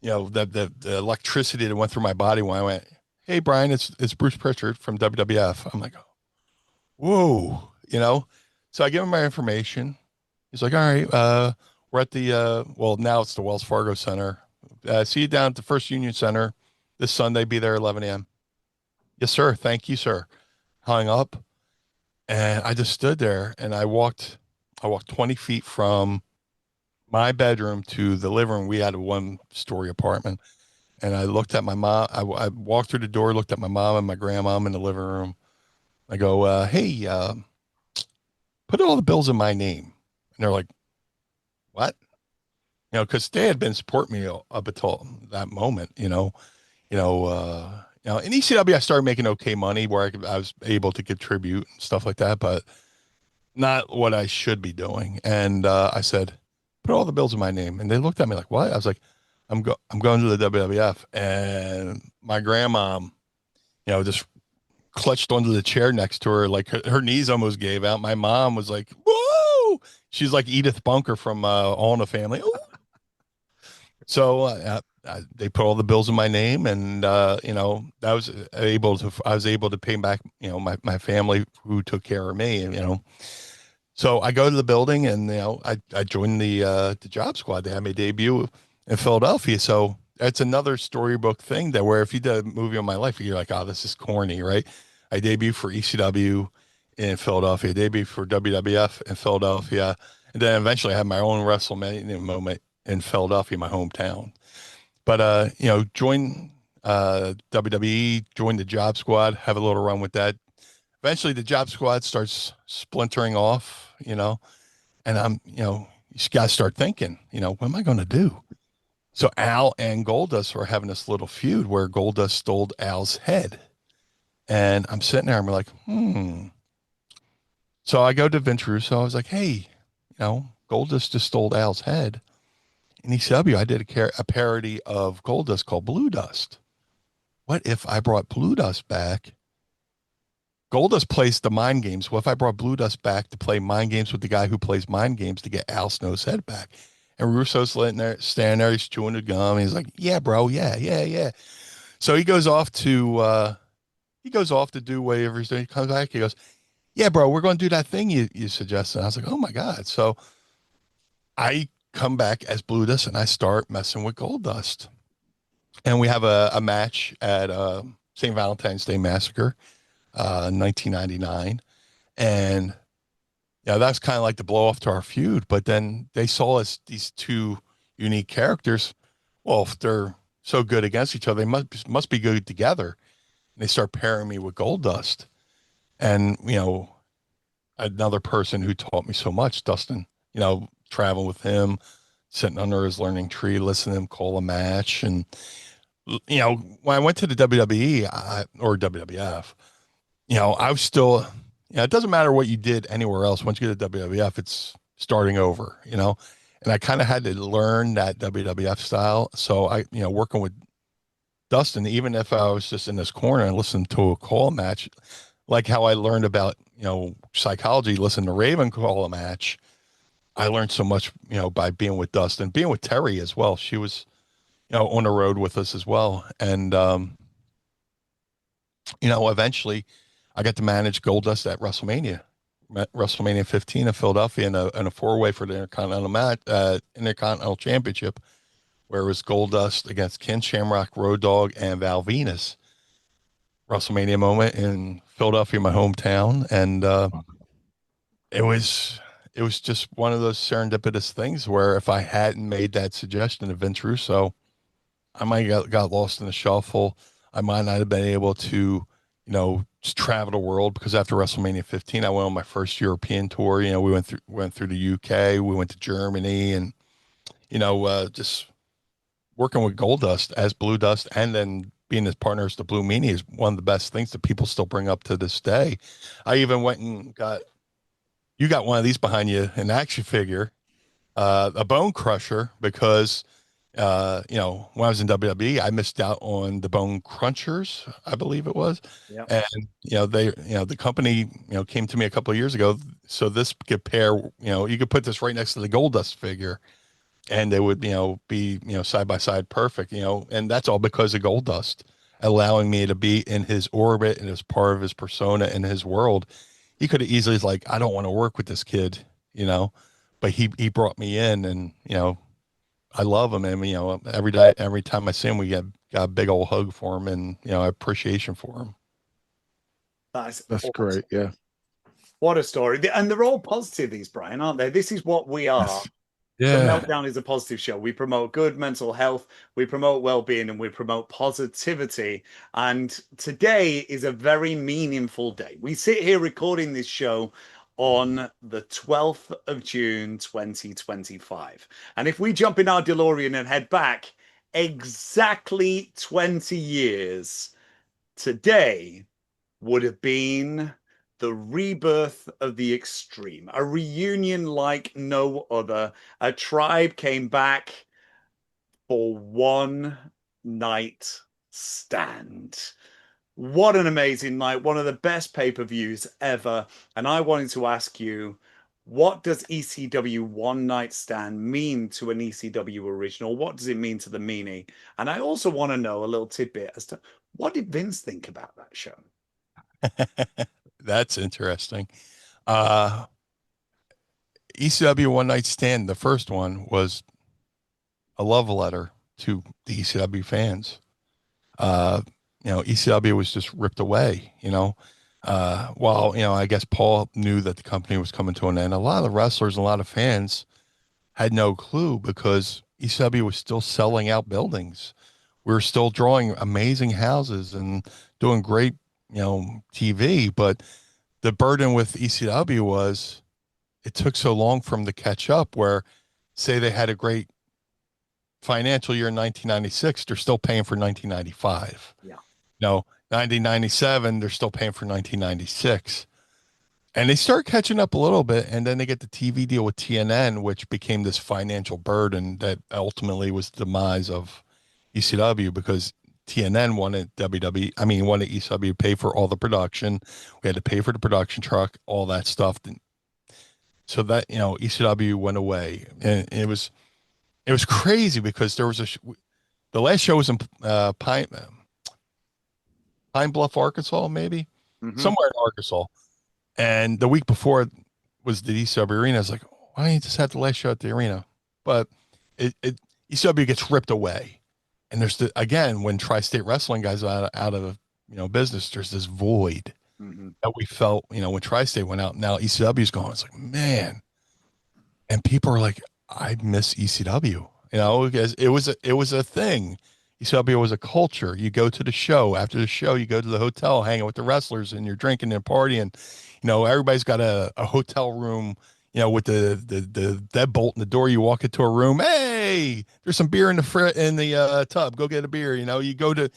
the electricity that went through my body when I went, hey, Brian, it's Bruce Pritchard from WWF. I'm like, whoa. So I give him my information. He's like, all right, we're at the now it's the Wells Fargo Center. See you down at the First Union Center this Sunday. Be there 11 a.m. Yes, sir. Thank you, sir. Hung up, and I just stood there and I walked 20 feet from my bedroom to the living room. We had a 1-story apartment, and I looked at my mom. I walked through the door, looked at my mom and my grandmom in the living room. I go, hey, put all the bills in my name. And they're like, what? Because they had been supporting me up until that moment, in ECW, I started making okay money where I was able to contribute and stuff like that, but not what I should be doing. And I said, put all the bills in my name. And they looked at me like, what? I was like, I'm going to the WWF. And my grandmom, just clutched onto the chair next to her. Like her knees almost gave out. My mom was like, whoa. She's like Edith Bunker from All in the Family. Ooh. So they put all the bills in my name, and I was able to pay back my family who took care of me, and so I go to the building, and I joined the job squad. They had my debut in Philadelphia, so it's another storybook thing that where if you did a movie on my life, you're like, oh, this is corny, right? I debuted for ECW in Philadelphia, debuted for WWF in Philadelphia, and then eventually I had my own WrestleMania moment in Philadelphia, my hometown. But join WWE, join the job squad, have a little run with that. Eventually the job squad starts splintering off, and you just gotta start thinking, what am I gonna do? So Al and Goldust were having this little feud where Goldust stole Al's head. And I'm sitting there, I'm like, So I go to Vince Russo, I was like, hey, Goldust just stole Al's head. In ECW, I did a parody of Goldust called Bluedust. What if I brought Bluedust back? Goldust plays the mind games. What if I brought Bluedust back to play mind games with the guy who plays mind games to get Al Snow's head back? And Russo's standing there, he's chewing the gum. He's like, yeah, bro, yeah. So he goes off to do whatever he's doing. He comes back, he goes, yeah, bro, we're going to do that thing you suggested. I was like, oh my God. So I come back as Bluedust and I start messing with Goldust. And we have a match at St. Valentine's Day Massacre, 1999. And yeah, that's kind of like the blow off to our feud. But then they saw us, these two unique characters. Well, if they're so good against each other, they must be good together. And they start pairing me with Goldust. And, another person who taught me so much, Dustin, traveling with him, sitting under his learning tree, listening to him call a match. And, when I went to the WWE or WWF, I was still, it doesn't matter what you did anywhere else. Once you get to WWF, it's starting over, and I kind of had to learn that WWF style. So working with Dustin, even if I was just in this corner and listening to a call match, like how I learned about, psychology, listening to Raven call a match, I learned so much, by being with Dustin, being with Terry as well. She was, on the road with us as well. And, eventually I got to manage Goldust at WrestleMania 15 in Philadelphia in a four-way for the Intercontinental Championship, where it was Goldust against Ken Shamrock, Road Dogg, and Val Venus. WrestleMania moment in Philadelphia, my hometown, and it was just one of those serendipitous things where if I hadn't made that suggestion to Vince Russo, I might have got lost in the shuffle. I might not have been able to, just travel the world, because after WrestleMania 15, I went on my first European tour. We went through the UK, we went to Germany, and just working with Goldust as Bluedust, and then being his partner as the Blue Meanie is one of the best things that people still bring up to this day. I even went and you got one of these behind you, an action figure, a Bone Crusher, because when I was in WWE, I missed out on the Bone Crunchers, I believe it was. Yeah. And, the company, came to me a couple of years ago. So this could pair, you could put this right next to the Goldust figure and they would, be, side by side perfect, and that's all because of Goldust allowing me to be in his orbit and as part of his persona in his world. He could have easily like, I don't want to work with this kid, but he brought me in, and, I love him. And, every day, every time I see him, got a big old hug for him and, appreciation for him. That's That's awesome. great. Yeah. What a story. And they're all positive, these, Bryan, aren't they? This is what we are. Yes. So Yeah. Meltdown is a positive show. We promote good mental health, we promote well-being, and we promote positivity. And today is a very meaningful day. We sit here recording this show on the 12th of June, 2025. And if we jump in our DeLorean and head back exactly 20 years, today would have been the rebirth of the Extreme, a reunion like no other. A tribe came back for one night stand. What an amazing night, one of the best pay-per-views ever. And I wanted to ask you, what does ECW One Night Stand mean to an ECW original? What does it mean to the Meanie? And I also want to know a little tidbit as to what did Vince think about that show? That's interesting. Uh, ECW One Night Stand, the first one, was a love letter to the ECW fans. ECW was just ripped away, while, I guess Paul knew that the company was coming to an end. A lot of wrestlers, a lot of fans had no clue, because ECW was still selling out buildings. We were still drawing amazing houses and doing great, TV. But the burden with ECW was it took so long for them to catch up, where say they had a great financial year in 1996, they're still paying for 1995. Yeah. 1997, they're still paying for 1996. And they start catching up a little bit, and then they get the TV deal with TNN, which became this financial burden that ultimately was the demise of ECW, because TNN wanted wanted ECW to pay for all the production. We had to pay for the production truck, all that stuff. So that, ECW went away, and it was crazy, because there was the last show was in Pine Bluff, Arkansas, maybe somewhere in Arkansas. And the week before was the ECW arena. I was like, why don't you just have the last show at the arena? But ECW gets ripped away. And there's again, when Tri-State Wrestling guys are out of business, there's this void that we felt, when Tri-State went out. Now ECW's gone. It's like, man. And people are like, I miss ECW, because it was a thing. ECW was a culture. You go to the show. After the show, you go to the hotel, hanging with the wrestlers, and you're drinking and partying. Everybody's got a hotel room, with the deadbolt in the door. You walk into a room. Hey, there's some beer in the tub. Go get a beer. You go to,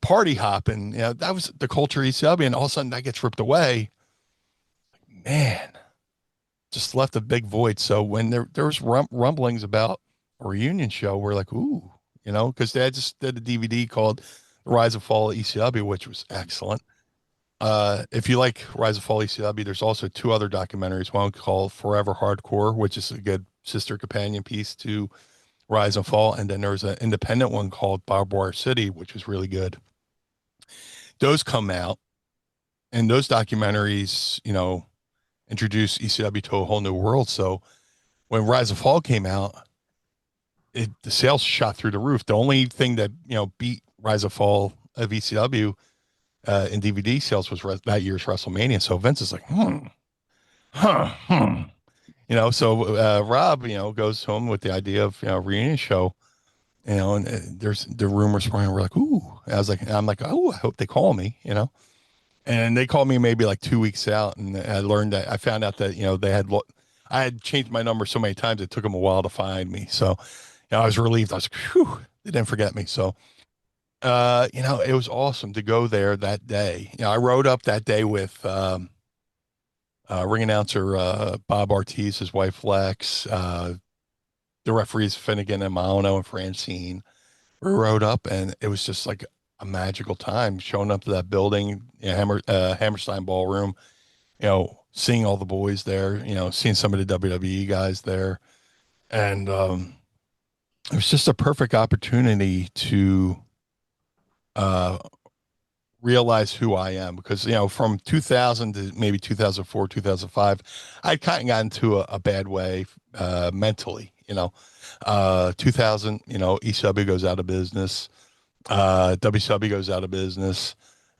party hopping. That was the culture of ECW, and all of a sudden that gets ripped away. Man, just left a big void. So when there was rumblings about a reunion show, we're like, ooh, because they had just did a DVD called The Rise and Fall of ECW, which was excellent. If you like Rise and Fall ECW, there's also 2 other documentaries. One called Forever Hardcore, which is a good sister companion piece to Rise and Fall, and then there's an independent one called Barbed Wire City, which was really good. Those come out, and those documentaries, introduce ECW to a whole new world. So when Rise and Fall came out, the sales shot through the roof. The only thing that beat Rise and Fall of ECW in DVD sales was that year's WrestleMania. So Vince is like, So Rob, goes home with the idea of reunion show, and there's the rumors running. We're like, ooh. I'm like, oh, I hope they call me, And they called me maybe like 2 weeks out, and I found out that I had changed my number so many times it took them a while to find me. So, I was relieved. I was like, whew, they didn't forget me. So, it was awesome to go there that day. I rode up that day with ring announcer Bob Ortiz, his wife Lex, the referees Finnegan and Maono and Francine. We rode up, and it was just like a magical time showing up to that building, Hammerstein Ballroom, seeing all the boys there, seeing some of the WWE guys there. And it was just a perfect opportunity to realize who I am, because, from 2000 to maybe 2004, 2005, I kind of got into a bad way mentally, 2000, ECW goes out of business. WCW goes out of business,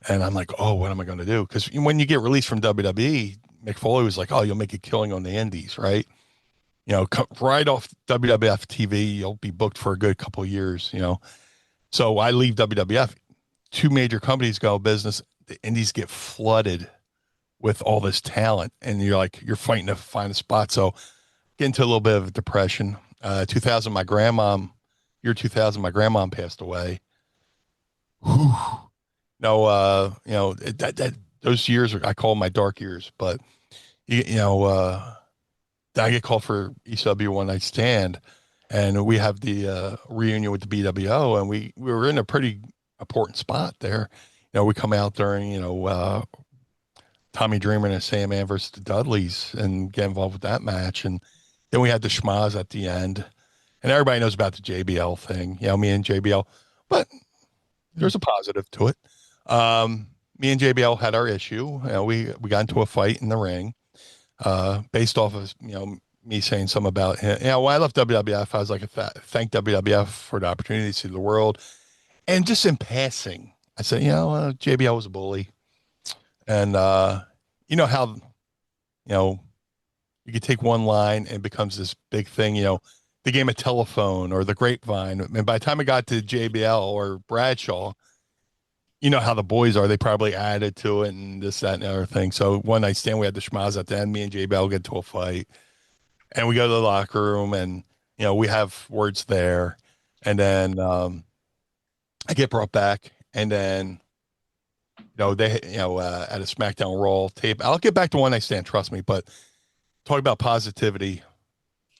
and I'm like, oh, what am I going to do? Because when you get released from WWE, Mick Foley was like, oh, you'll make a killing on the indies, right? Right off WWF TV, you'll be booked for a good couple of years, So I leave WWF. 2 major companies go out of business. The indies get flooded with all this talent, and you're fighting to find a spot. So get into a little bit of a depression. 2000, my grandmom passed away. Whew. Those years I call my dark years, but I get called for ECW One Night Stand, and we have the reunion with the BWO, and we were in a pretty important spot there. We come out during Tommy Dreamer and Sam Ann versus the Dudleys and get involved with that match, and then we had the schmaz at the end, and everybody knows about the JBL thing, me and JBL, but there's a positive to it. Me and JBL had our issue. We got into a fight in the ring, based off of, me saying something about him. When I left WWF, I was like, thank WWF for the opportunity to see the world. And just in passing, I said, JBL was a bully. And, how, you could take one line and it becomes this big thing, the game of telephone or the grapevine. And by the time I got to JBL or Bradshaw, how the boys are, they probably added to it and this, that, and the other thing. So One Night Stand, we had the schmaz at the end. Me and JBL get to a fight, and we go to the locker room, and, we have words there. And then I get brought back, and then, they, at a SmackDown Raw tape, I'll get back to One Night Stand, trust me, but talk about positivity.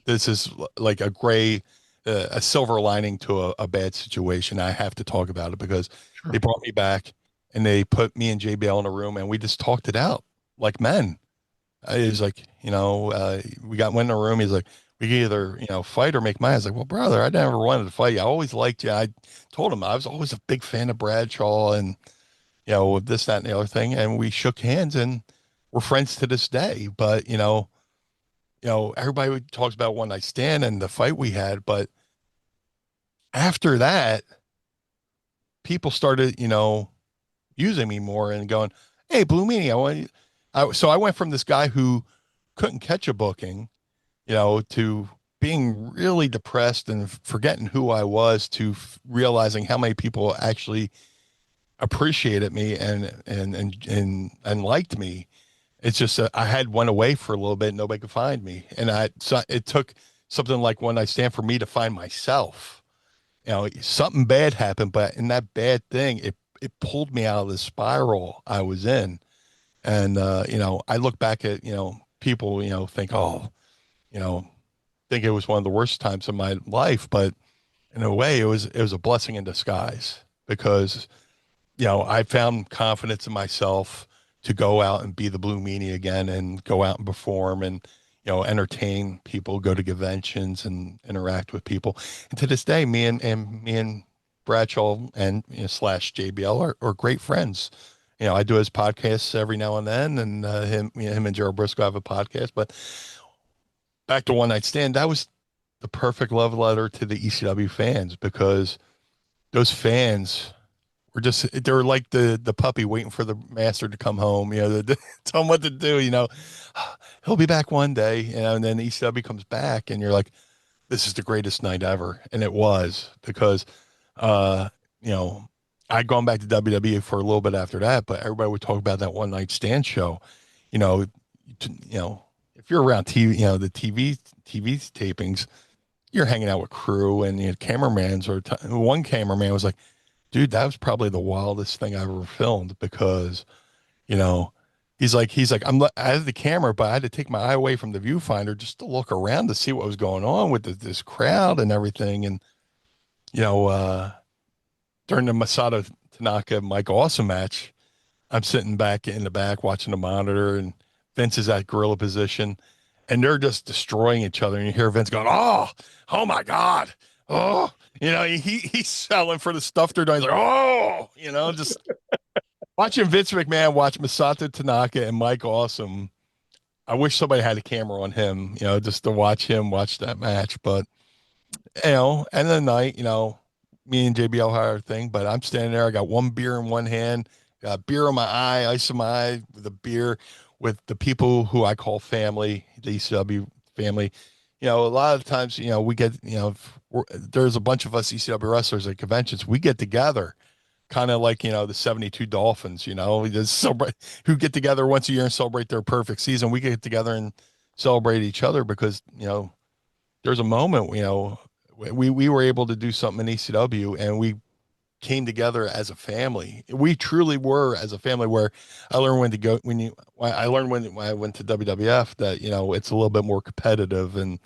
This is like a silver lining to a bad situation. I have to talk about it because they brought me back, and they put me and JBL in a room, and we just talked it out like men. He's like, we got one in a room. He's like, we can either, fight or make mine. I was like, well, brother, I never wanted to fight you. I always liked you. I told him I was always a big fan of Bradshaw and, this, that, and the other thing. And we shook hands, and we're friends to this day. But everybody talks about One Night Stand and the fight we had, but after that, people started, using me more and going, "Hey, Blue Meanie, I want you." So I went from this guy who couldn't catch a booking, to being really depressed and forgetting who I was, to realizing how many people actually appreciated me and liked me. It's just I had went away for a little bit, and nobody could find me, and so it took something like One Night Stand for me to find myself. Something bad happened, but in that bad thing, it pulled me out of the spiral I was in. And I look back at, people, think, oh, you know, think it was one of the worst times of my life, but in a way it was a blessing in disguise because, I found confidence in myself to go out and be the Blue Meanie again and go out and perform and, entertain people, go to conventions and interact with people. And to this day, me and Bradshaw and slash JBL are great friends. I do his podcasts every now and then, and him and Gerald Briscoe have a podcast. But back to One Night Stand, that was the perfect love letter to the ECW fans because those fans they were like the puppy waiting for the master to come home, tell him what to do, he'll be back one day, and then ECW comes back and you're like, this is the greatest night ever. And it was because, uh, you know, I'd gone back to WWE for a little bit after that, but everybody would talk about that One Night Stand show, you know, if you're around TV, the TV tapings, you're hanging out with crew and cameramans one cameraman was like, dude, that was probably the wildest thing I ever filmed because, you know, he's like, I had the camera, but I had to take my eye away from the viewfinder just to look around to see what was going on with this crowd and everything. And, you know, during the Masato Tanaka Mike Awesome match, I'm sitting back in the back watching the monitor and Vince is at gorilla position and they're just destroying each other. And you hear Vince going, oh my God. Oh, he's selling for the stuff they're doing. He's like, just watching Vince McMahon watch Masato Tanaka and Mike Awesome. I wish somebody had a camera on him, just to watch him watch that match. But, end of the night, me and JBL had our thing, but I'm standing there. I got one beer in one hand, got beer on my eye, ice in my eye with a beer with the people who I call family, the ECW family. A lot of times, we get, there's a bunch of us ECW wrestlers at conventions. We get together kind of like, the 72 Dolphins, we just celebrate, who get together once a year and celebrate their perfect season. We get together and celebrate each other because, there's a moment, we were able to do something in ECW and we came together as a family. We truly were as a family where I learned when I went to WWF that, it's a little bit more competitive and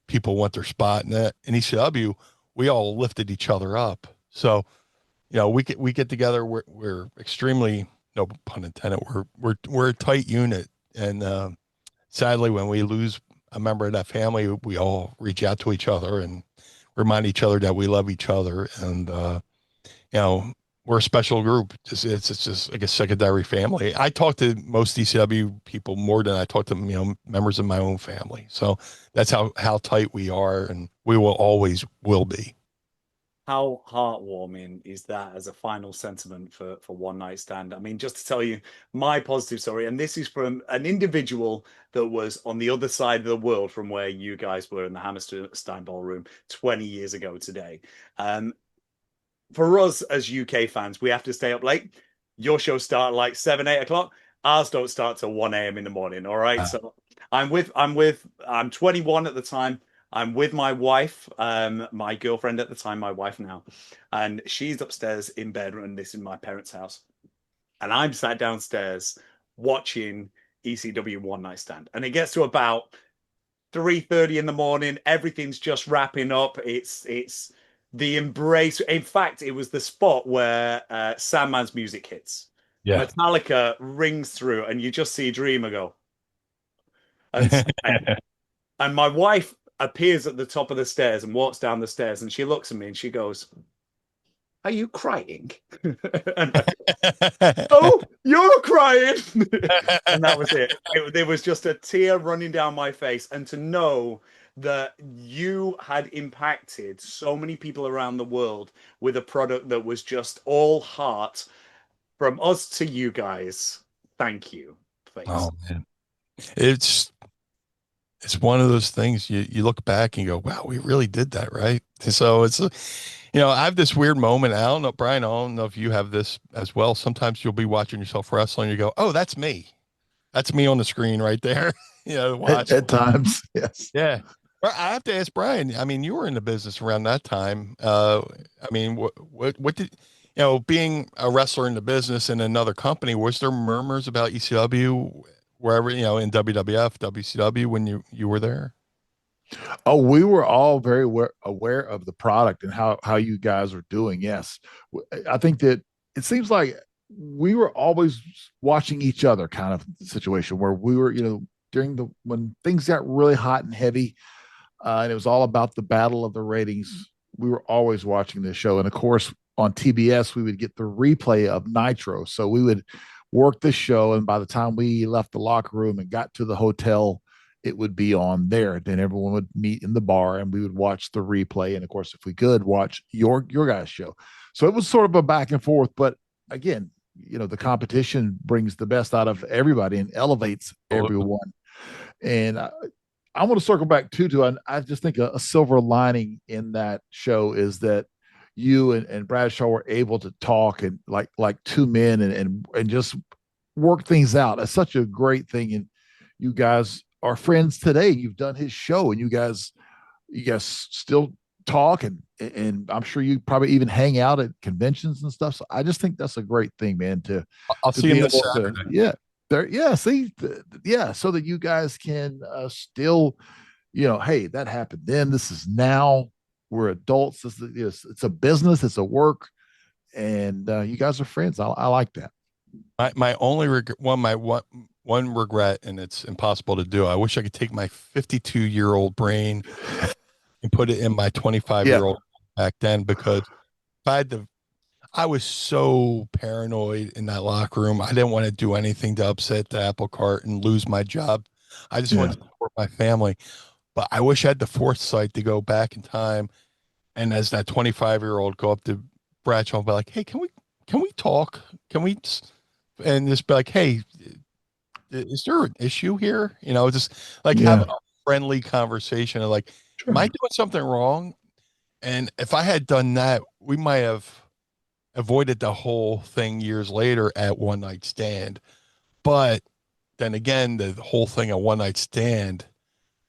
people want their spot. And in ECW, we all lifted each other up. So, we get together. We're extremely, no pun intended. We're a tight unit. And, sadly, when we lose a member of that family, we all reach out to each other and remind each other that we love each other. And, we're a special group. It's just like a secondary family. I talk to most ECW people more than I talk to, members of my own family. So that's how tight we are. And we will be. How heartwarming is that as a final sentiment for One Night Stand? I mean, just to tell you my positive story, and this is from an individual that was on the other side of the world from where you guys were in the Hammerstein Ballroom 20 years ago today. For us as UK fans, we have to stay up late. Your show start like 7, 8 o'clock. Ours don't start till 1 a.m. in the morning. All right. So I'm 21 at the time. I'm with my wife, my girlfriend at the time, my wife now, and she's upstairs in bed, and this is my parents' house. And I'm sat downstairs watching ECW One Night Stand. And it gets to about 3:30 in the morning. Everything's just wrapping up. It's the embrace. In fact, it was the spot where Sandman's music hits. Yeah. Metallica rings through, and you just see Dreamer go. And and my wife appears at the top of the stairs and walks down the stairs, and she looks at me and she goes, are you crying? And oh, you're crying. And that was it. There was just a tear running down my face. And to know that you had impacted so many people around the world with a product that was just all heart from us to you guys. Thank you, please. Oh man, it's it's one of those things you look back and you go, wow, we really did that, right? And so it's I have this weird moment. I don't know, Brian, I don't know if you have this as well. Sometimes you'll be watching yourself wrestling, you go, oh, that's me. That's me on the screen right there. Watch. At times, yes. Yeah. Well, I have to ask Brian. I mean, you were in the business around that time. I mean, what did being a wrestler in the business in another company, was there murmurs about ECW wherever, in WWF, WCW when you were there? Oh, we were all very aware of the product and how you guys are doing. Yes, I think that it seems like we were always watching each other, kind of situation where we were, during the when things got really hot and heavy, and it was all about the battle of the ratings. We were always watching this show, and of course on TBS we would get the replay of Nitro, so we would work this show, and by the time we left the locker room and got to the hotel, it would be on there. Then everyone would meet in the bar and we would watch the replay. And of course, if we could, watch your guys' show. So it was sort of a back and forth. But again, the competition brings the best out of everybody and elevates everyone. And I want to circle back to I just think a silver lining in that show is that you and Bradshaw were able to talk and like two men and just work things out. It's such a great thing. And you guys are friends today. You've done his show and you guys still talk and I'm sure you probably even hang out at conventions and stuff. So I just think that's a great thing, man, I'll see him this Saturday. So that you guys can still, hey, that happened then. This is now. We're adults. It's a business. It's a work, and you guys are friends. I like that. My only one regret, and it's impossible to do. I wish I could take my 52-year-old brain and put it in my 25-year-old back then, because I was so paranoid in that locker room. I didn't want to do anything to upset the apple cart and lose my job. I just wanted to support my family. But I wish I had the foresight to go back in time, and as that 25-year-old go up to Bradshaw and be like, hey, can we talk? Can we and just be like, hey, is there an issue here? Just like having a friendly conversation of like, am I doing something wrong? And if I had done that, we might have avoided the whole thing years later at One Night Stand. But then again, the whole thing at One Night Stand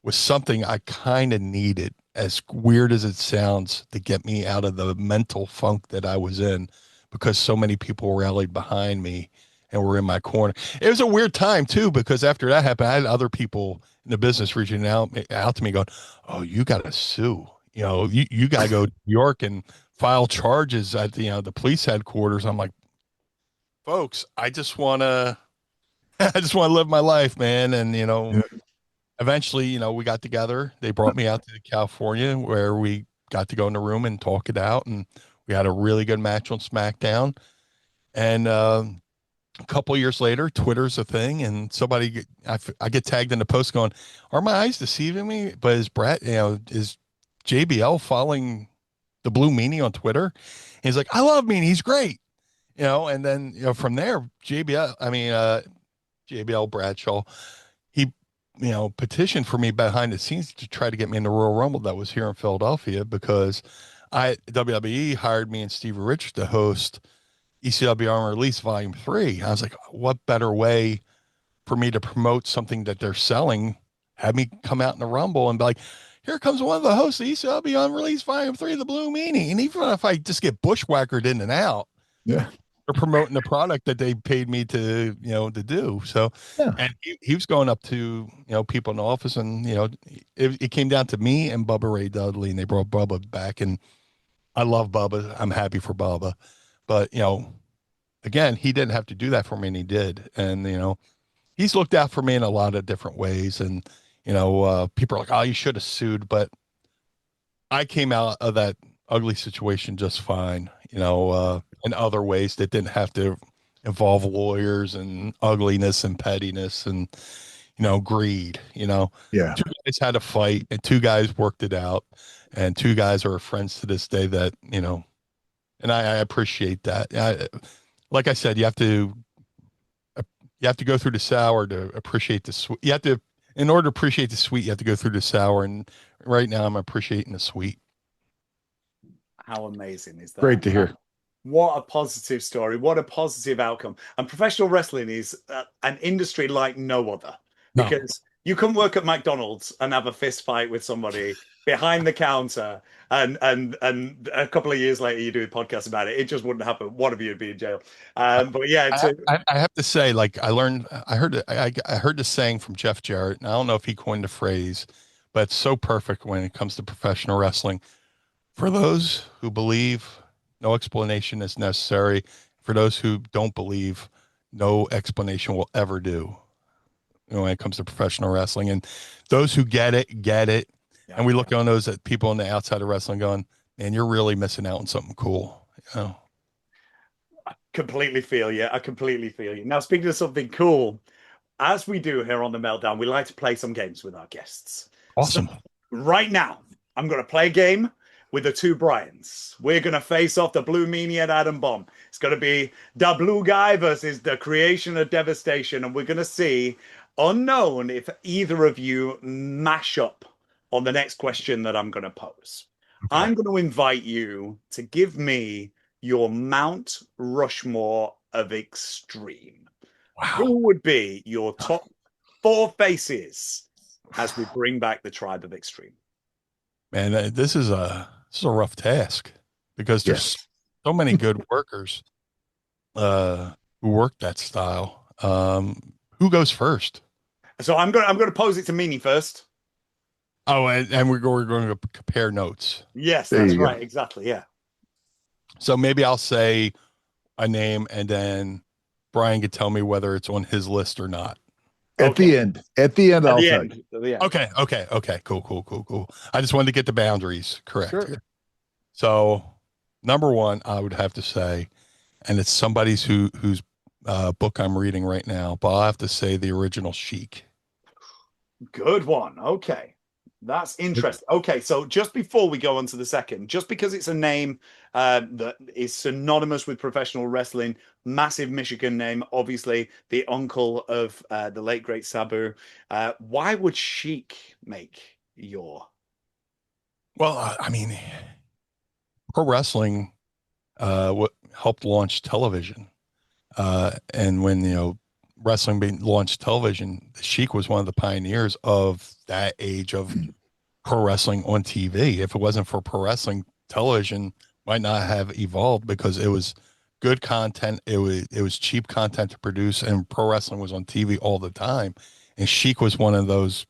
was something I kind of needed, as weird as it sounds, to get me out of the mental funk that I was in, because so many people rallied behind me and were in my corner. It was a weird time too, because after that happened, I had other people in the business reaching out to me going, oh, you got to sue, you got to go to New York and file charges at the police headquarters. I'm like, folks, I just want to live my life, man. And, eventually, we got together. They brought me out to California, where we got to go in the room and talk it out. And we had a really good match on SmackDown. And, a couple of years later, Twitter's a thing, and I get tagged in the post going, are my eyes deceiving me? But is JBL following the Blue Meanie on Twitter? And he's like, I love Meanie. He's great. And then, from there, JBL Bradshaw, he, petitioned for me behind the scenes to try to get me in the Royal Rumble that was here in Philadelphia, because WWE hired me and Steve Rich to host ECW On Release Volume 3. I was like, what better way for me to promote something that they're selling? Have me come out in the Rumble and be like, here comes one of the hosts of ECW On Release Volume 3, the Blue Meanie. And even if I just get bushwhackered in and out, they're promoting the product that they paid me to do. So, and he was going up to, people in the office, and, it came down to me and Bubba Ray Dudley, and they brought Bubba back. And I love Bubba. I'm happy for Bubba. But, again, he didn't have to do that for me, and he did. And, he's looked out for me in a lot of different ways. And, people are like, oh, you should have sued. But I came out of that ugly situation just fine. in other ways that didn't have to involve lawyers and ugliness and pettiness and, greed. Yeah. Two guys had a fight and two guys worked it out, and two guys are friends to this day that, and I appreciate that. Like I said, you have to go through the sour to appreciate the sweet. In order to appreciate the sweet, you have to go through the sour. And right now I'm appreciating the sweet. How amazing is that? Great to hear. What a positive story. What a positive outcome. And professional wrestling is an industry like no other, because you can work at McDonald's and have a fist fight with somebody behind the counter, and a couple of years later you do a podcast about it. It just wouldn't happen. One of you would be in jail. But yeah, I have to say, like, I heard the saying from Jeff Jarrett, and I don't know if he coined the phrase, but it's so perfect when it comes to professional wrestling. For those who believe, no explanation is necessary. For those who don't believe, no explanation will ever do. When it comes to professional wrestling, and those who get it, get it. Yeah, and we look on those at people on the outside of wrestling going, man, you're really missing out on something cool. I completely feel you. I completely feel you. Now, speaking of something cool, as we do here on the Meltdown, we like to play some games with our guests. Awesome. So, right now, I'm going to play a game with the two Bryans. We're going to face off the Blue Meanie and Adam Bomb. It's going to be the Blue Guy versus the Creation of Devastation. And we're going to see, unknown, if either of you mash up on the next question that I'm going to pose. Okay. I'm going to invite you to give me your Mount Rushmore of Extreme. Wow. Who would be your top 4 faces as we bring back the Tribe of Extreme? Man, this is a rough task, because there's so many good workers who work that style. Who goes first? So I'm going to pose it to Meanie first. Oh, and we're going to compare notes. Yes, that's right. Exactly. Yeah. So maybe I'll say a name, and then Bryan could tell me whether it's on his list or not. At the end, I'll tell you. Okay. Cool. I just wanted to get the boundaries correct. Sure. So, number 1, I would have to say, and it's somebody's whose book I'm reading right now, but I'll have to say the original Sheik. Good one. Okay. That's interesting. Okay, so just before we go on to the second, just because it's a name that is synonymous with professional wrestling, massive Michigan name, obviously the uncle of the late great Sabu. Why would Sheik make your? Well, I mean, pro wrestling helped launch television, and when wrestling being launched television, Sheik was one of the pioneers of that age of pro wrestling on TV. If it wasn't for pro wrestling, television might not have evolved, because it was good content. It was cheap content to produce, and pro wrestling was on TV all the time. And Sheik was one of those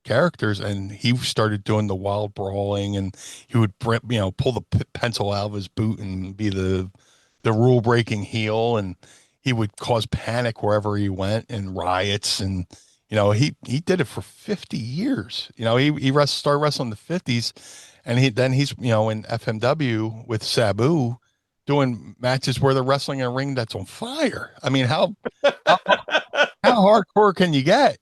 characters, and he started doing the wild brawling, and he would pull the pencil out of his boot and be the rule breaking heel, and he would cause panic wherever he went and riots. And he did it for 50 years. He started wrestling in the 50s, and he's in FMW with Sabu doing matches where they're wrestling in a ring that's on fire. I mean, how hardcore can you get?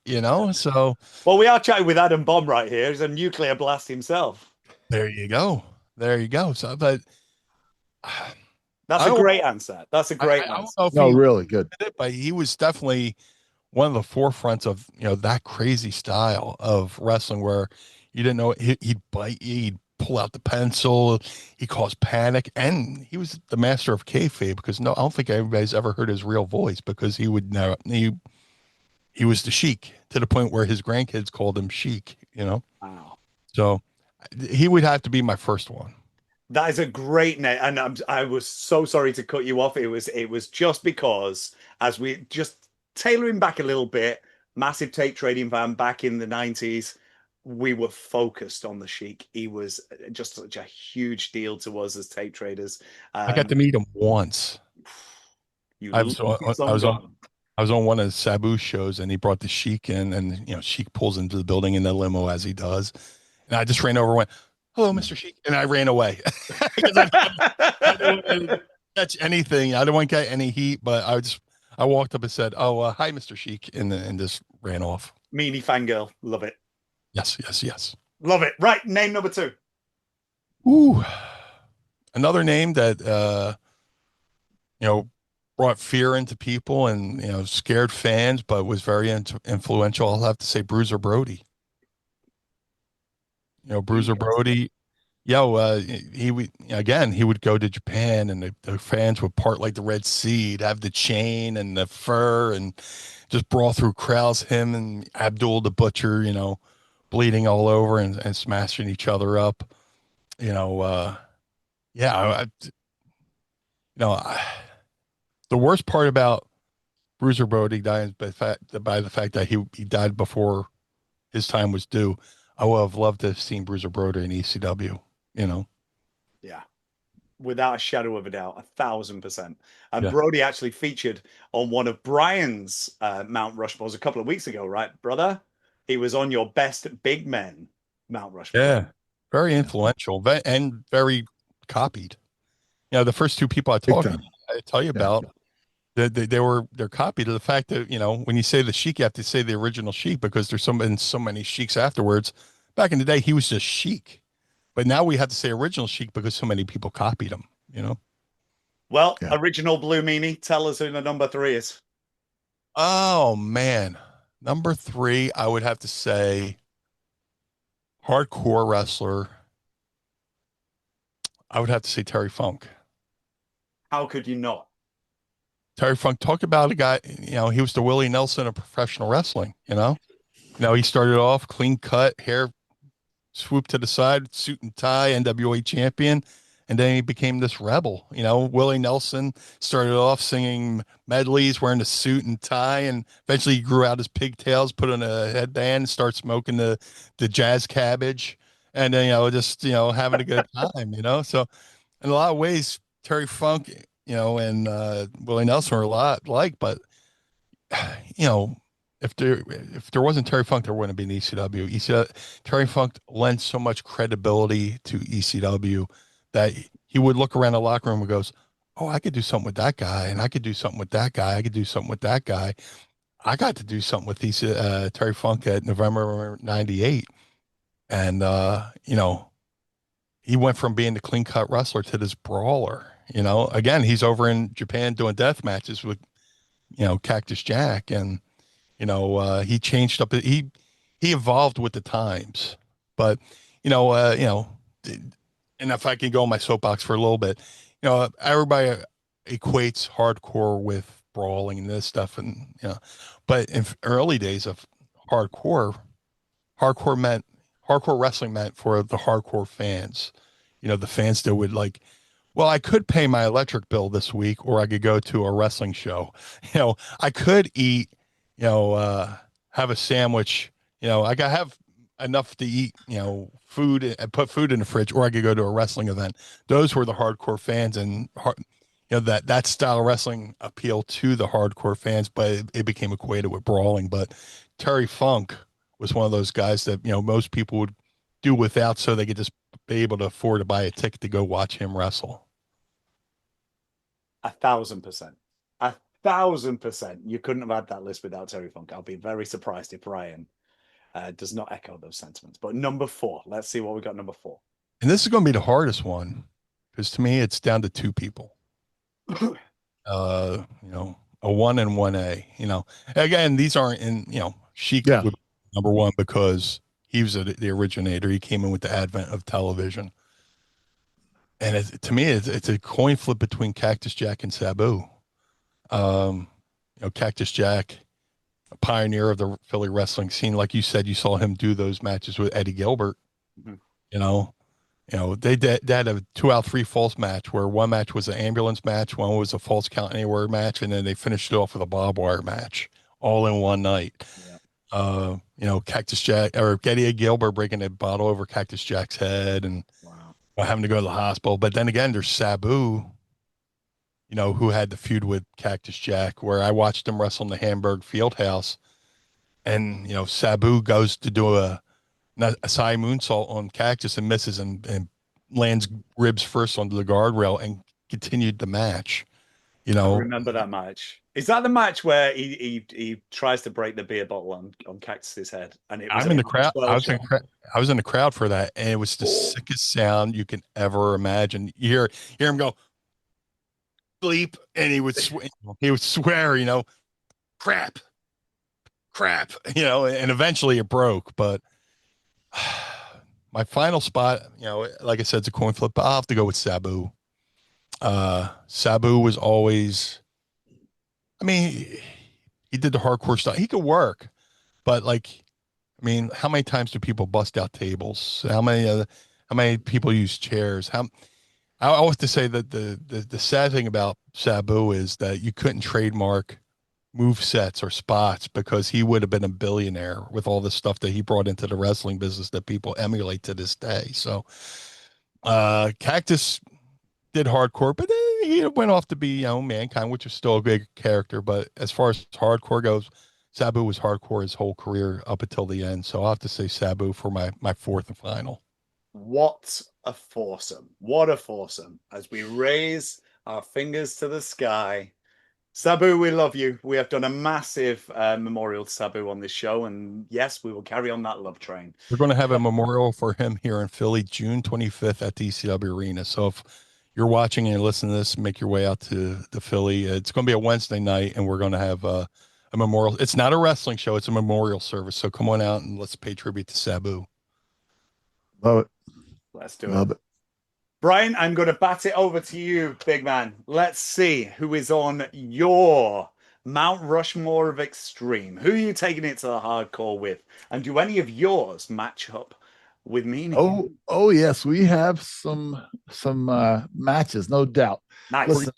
So well, we are chatting with Adam Bomb right here. He's a nuclear blast himself. There you go. So, but that's a great answer. That's a great answer. No, really good. But he was definitely one of the forefronts of that crazy style of wrestling, where you didn't know he'd bite you, he'd pull out the pencil, he caused panic, and he was the master of kayfabe, because I don't think anybody's ever heard his real voice, because he would never he was the Sheik, to the point where his grandkids called him Sheik. Wow. So he would have to be my first one. That is a great name, and I was so sorry to cut you off. It was just because, as we just tailoring back a little bit, massive tape trading fan back in the 90s, we were focused on the Sheik. He was just such a huge deal to us as tape traders. I got to meet him once. I was on one of Sabu's shows, and he brought the Sheik in, and Sheik pulls into the building in the limo as he does, and I just ran over and went, hello, Mr. Sheik. And I ran away. Because I didn't want to catch anything. I didn't want to get any heat, but I walked up and said, oh, hi, Mr. Sheik. And just ran off. Meanie fangirl. Love it. Yes, yes, yes. Love it. Right. Name number 2. Ooh. Another name that, brought fear into people and, scared fans, but was very influential. I'll have to say Bruiser Brody. Bruiser Brody. He would go to Japan and the fans would part like the Red Sea. He'd have the chain and the fur and just brawl through crowds. Him and Abdul the Butcher, bleeding all over and smashing each other up. The worst part about Bruiser Brody dying is by the fact that he died before his time was due. I would have loved to have seen Bruiser Brody in ECW. Yeah, without a shadow of a doubt, 1,000%. And Yeah. Brody actually featured on one of Bryan's Mount Rushmores a couple of weeks ago, right, brother? He was on your best big men Mount Rushmore. Yeah, very influential and very copied. The first two people I tell you about, they're copied to the fact that, when you say the Sheik, you have to say the original Sheik because there's so many Sheiks afterwards. Back in the day, he was just Sheik. But now we have to say original Sheik because so many people copied him, Well, original Blue Meanie, tell us who the number 3 is. Oh, man. Number 3, I would have to say hardcore wrestler. I would have to say Terry Funk. How could you not? Terry Funk, talk about a guy, he was the Willie Nelson of professional wrestling, he started off clean cut, hair swooped to the side, suit and tie, NWA champion. And then he became this rebel. Willie Nelson started off singing medleys, wearing a suit and tie, and eventually he grew out his pigtails, put on a headband, and started smoking the jazz cabbage, and then having a good time. So in a lot of ways, Terry Funk, and Willie Nelson are a lot alike, but if there wasn't Terry Funk, there wouldn't have been ECW. Terry Funk lent so much credibility to ECW that he would look around the locker room and goes, "Oh, I could do something with that guy, and I could do something with that guy. I could do something with that guy." I got to do something with Terry Funk at November '98, and he went from being the clean cut wrestler to this brawler. Again, he's over in Japan doing death matches with Cactus Jack, and he changed up. He evolved with the times, but and if I can go on my soapbox for a little bit, everybody equates hardcore with brawling and this stuff, and but in early days of hardcore wrestling meant for the hardcore fans. The fans that would like, well, I could pay my electric bill this week, or I could go to a wrestling show. I could eat, have a sandwich. I got to have enough to eat, food and put food in the fridge, or I could go to a wrestling event. Those were the hardcore fans, and that style of wrestling appealed to the hardcore fans, but it became equated with brawling. But Terry Funk was one of those guys that most people would do without, so they could just be able to afford to buy a ticket to go watch him wrestle. 1,000%. 1,000%. You couldn't have had that list without Terry Funk. I'll be very surprised if Ryan does not echo those sentiments. But number 4, let's see what we got. Number 4, and this is going to be the hardest one because to me it's down to 2 people. A 1 and 1A. Again, these aren't in. Sheik would be number 1 because he was the originator. He came in with the advent of television, and to me, it's a coin flip between Cactus Jack and Sabu. Cactus Jack, a pioneer of the Philly wrestling scene. Like you said, you saw him do those matches with Eddie Gilbert. Mm-hmm. They had a 2 out 3 false match where one match was an ambulance match, one was a false count anywhere match, and then they finished it off with a barbed wire match all in one night. Yeah. Cactus Jack or Eddie Gilbert breaking a bottle over Cactus Jack's head and having to go to the hospital. But then again, there's Sabu, who had the feud with Cactus Jack, where I watched him wrestle in the Hamburg Fieldhouse. And, Sabu goes to do a a side moonsault on Cactus and misses and lands ribs first onto the guardrail and continued the match. You I know, remember that match. Is that the match where he tries to break the beer bottle on Cactus's head, and it was I'm in a the crowd. 12 shot? I was in the crowd for that, and it was the Oh, sickest sound you can ever imagine. You hear him go bleep, and he would swear, crap, crap, and eventually it broke. But my final spot, like I said, it's a coin flip. But I'll have to go with Sabu. Sabu was always, I mean, he did the hardcore stuff. He could work, but like, I mean, how many times do people bust out tables? How many people use chairs? I always have to say that the sad thing about Sabu is that you couldn't trademark move sets or spots because he would have been a billionaire with all the stuff that he brought into the wrestling business that people emulate to this day. So, Cactus did hardcore, but he went off to be, Mankind, which is still a big character. But as far as hardcore goes, Sabu was hardcore his whole career up until the end. So I'll have to say Sabu for my fourth and final. what a foursome. What a foursome. As we raise our fingers to the sky. Sabu, we love you. We have done a massive memorial to Sabu on this show. And yes, we will carry on that love train. We're going to have a memorial for him here in Philly, June 25th at the ECW Arena. So if you're watching and listening to this, make your way out to Philly. It's going to be a Wednesday night, and we're going to have a memorial. It's not a wrestling show; it's a memorial service. So come on out and let's pay tribute to Sabu. Love it. Let's do Love it. Bryan, I'm going to bat it over to you, big man. Let's see who is on your Mount Rushmore of Extreme. Who are you taking it to the hardcore with? And do any of yours match up with Meanie? Oh yes, we have some matches, no doubt. Nice. Listen,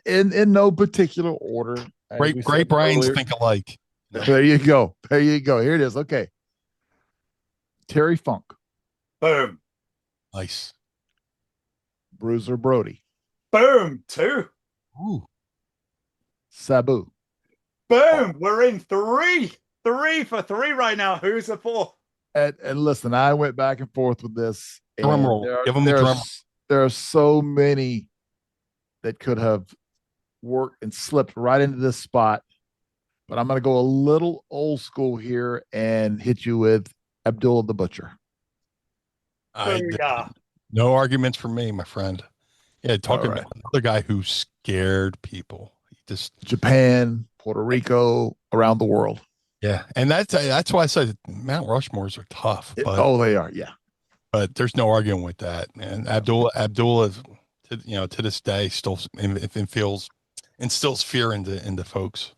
in no particular order. Great Brian's think alike. There you go. There you go. Here it is. Okay. Terry Funk. Boom. Nice. Bruiser Brody. Boom. 2. Ooh. Sabu. Boom. We're in 3. 3 for 3 right now. Who's the 4? And listen, I went back and forth with this. Drum roll. Give them the drum. There are so many that could have worked and slipped right into this spot, but I'm going to go a little old school here and hit you with Abdullah the Butcher. No arguments for me, my friend. Yeah, talking about another guy who scared people. He just Japan, Puerto Rico, around the world. Yeah, and that's why I said Mount Rushmores are tough. But, they are. Yeah, but there's no arguing with that. And Abdullah, to this day, still instills fear into folks.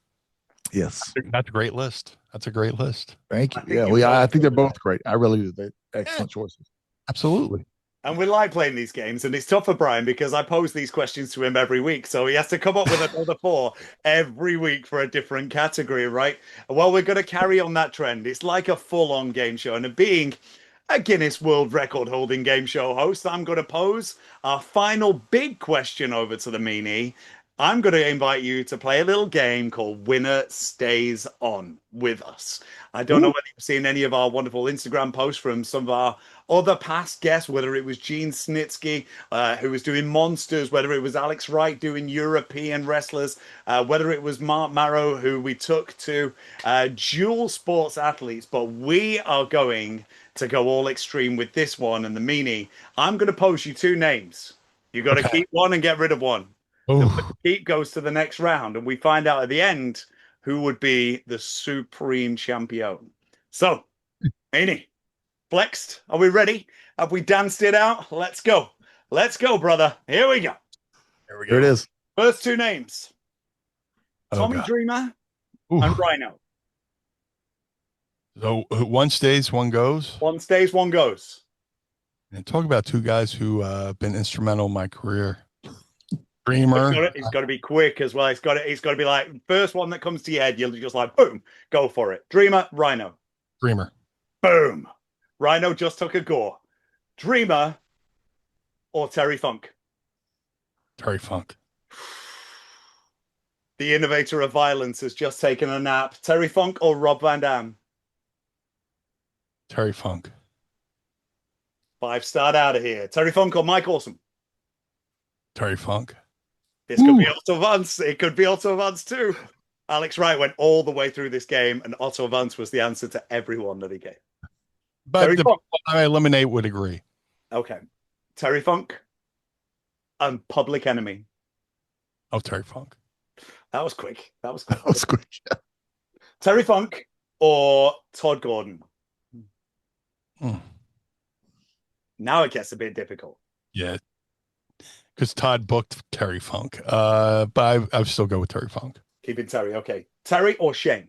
Yes, that's a great list. That's a great list. Thank you. I think they're both great. I really do. They're excellent choices. Absolutely. And we like playing these games, and it's tough for Bryan because I pose these questions to him every week. So he has to come up with another 4 every week for a different category, right? Well, we're going to carry on that trend. It's like a full-on game show. And being a Guinness World Record holding game show host, I'm going to pose our final big question over to the Meanie. I'm going to invite you to play a little game called Winner Stays On with us. I don't know whether you've seen any of our wonderful Instagram posts from some of our other past guests, whether it was Gene Snitsky, who was doing Monsters, whether it was Alex Wright doing European wrestlers, whether it was Mark Marrow, who we took to dual sports athletes. But we are going to go all extreme with this one and the Meanie. I'm going to pose you 2 names. You got to keep one and get rid of one. The keep goes to the next round, and we find out at the end who would be the supreme champion. So, Meanie, flexed. Are we ready? Have we danced it out? Let's go. Let's go, brother. Here we go. Here it is. First 2 names. Tommy Dreamer and Rhino. So one stays, one goes. One stays, one goes. And talk about 2 guys who have been instrumental in my career. Dreamer. It's got to be quick as well. It's got to be like first one that comes to your head. You'll just like boom, go for it. Dreamer, Rhino. Dreamer. Boom. Rhino just took a gore. Dreamer or Terry Funk? Terry Funk. The innovator of violence has just taken a nap. Terry Funk or Rob Van Dam? Terry Funk. 5-star out of here. Terry Funk or Mike Awesome? Terry Funk. This could be Otto Vance. It could be Otto Vance too. Alex Wright went all the way through this game, and Otto Vance was the answer to everyone that he gave. But the people I eliminate would agree. Okay. Terry Funk and Public Enemy. Oh, Terry Funk. That was quick. That was quick. That was quick. Terry Funk or Todd Gordon? Now it gets a bit difficult. Yeah. Because Todd booked Terry Funk. But I still go with Terry Funk. Keeping Terry. Okay. Terry or Shane?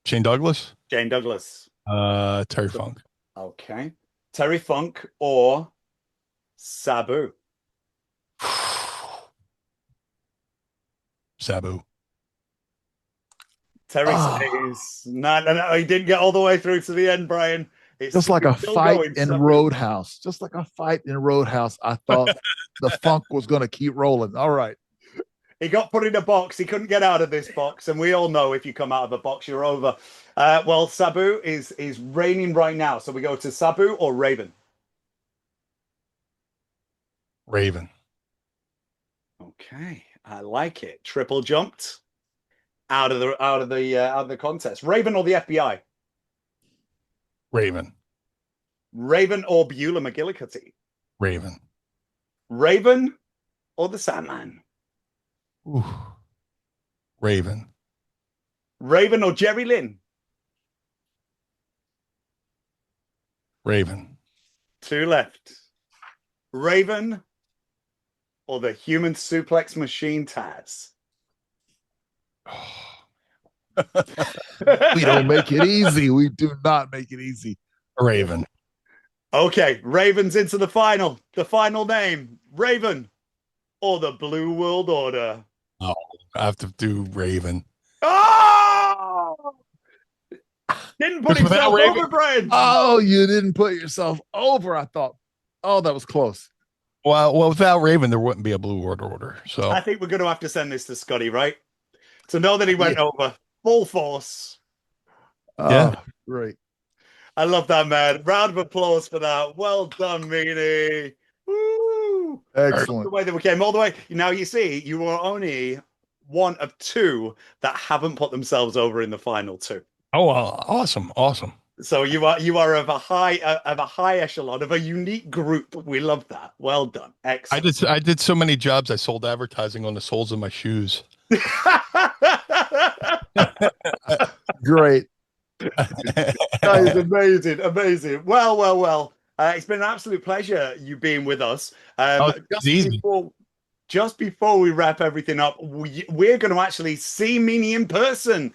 Shane Douglas? Shane Douglas. Terry Funk. Okay. Terry Funk or Sabu? Sabu. Terry says, no, he didn't get all the way through to the end, Bryan. It's just like a fight going, in Sabu. Roadhouse. Just like a fight in Roadhouse. I thought the Funk was going to keep rolling. All right. He got put in a box. He couldn't get out of this box. And we all know if you come out of a box, you're over. Well, Sabu is reigning right now. So we go to Sabu or Raven? Raven. Okay. I like it. Triple jumped out of the contest. Raven or the FBI? Raven. Raven or Beulah McGillicuddy? Raven. Raven or the Sandman? Ooh. Raven. Raven or Jerry Lynn? Raven. 2 left. Raven or the human suplex machine Taz? We don't make it easy. We do not make it easy. Raven. Okay, Raven's into the final. The final name, Raven or the Blue World Order? Oh, I have to do Raven. Oh! Didn't put himself over, Bryan. Oh, you didn't put yourself over. I thought, oh, that was close. Well, without Raven, there wouldn't be a Blue World Order. So I think we're going to have to send this to Scotty, right? To know that he went over full force. Yeah, great. I love that, man. Round of applause for that. Well done, Meanie. Woo! Excellent. The way that we came all the way. Now you see, you are only one of 2 that haven't put themselves over in the final 2. Oh, awesome. So you are of a high echelon, of a unique group. We love that. Well done. Excellent. I did so many jobs. I sold advertising on the soles of my shoes. Great. That is amazing. Well. It's been an absolute pleasure you being with us. Just before we wrap everything up, we're going to actually see Meanie in person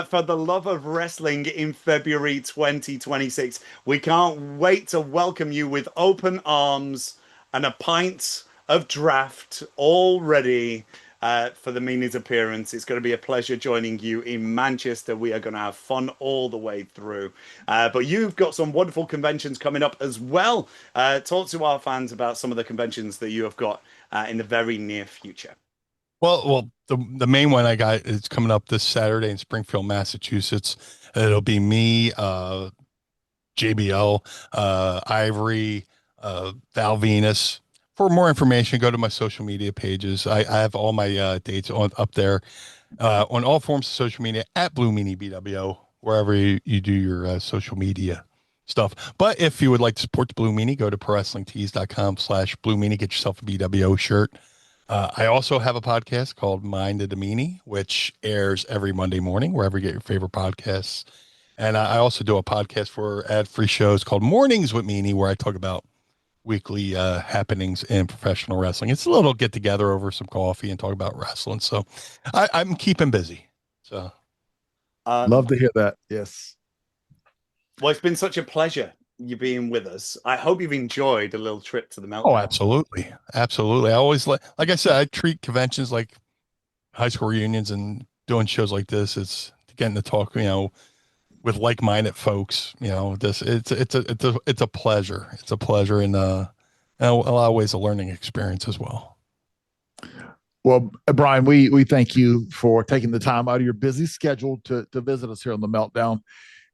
for the Love of Wrestling in February 2026. We can't wait to welcome you with open arms and a pint of draft all ready for the Meanie's appearance. It's going to be a pleasure joining you in Manchester. We are going to have fun all the way through. But you've got some wonderful conventions coming up as well. Talk to our fans about some of the conventions that you have got in the very near future. Well, the main one I got is coming up this Saturday in Springfield, Massachusetts. It'll be me, JBL, Ivory, Val Venus. For more information, go to my social media pages. I have all my dates up there on all forms of social media at Blue Meanie BWO, wherever you do your social media stuff. But if you would like to support the Blue Meanie, go to prowrestlingtees.com/Blue Meanie. Get yourself a BWO shirt. I also have a podcast called Mind of the Meanie, which airs every Monday morning, wherever you get your favorite podcasts. And I also do a podcast for ad-free shows called Mornings with Meanie, where I talk about weekly happenings in professional wrestling. It's a little get together over some coffee and talk about wrestling. So I'm keeping busy. So love to hear that. Yes. Well, it's been such a pleasure you being with us. I hope you've enjoyed a little trip to the Meltdown. Oh, absolutely. I always like I said, I treat conventions like high school reunions, and doing shows like this, it's getting to talk, with like-minded folks. It's a pleasure. It's a pleasure, and a lot of ways a learning experience as well. Well, Bryan, we thank you for taking the time out of your busy schedule to visit us here on the Meltdown.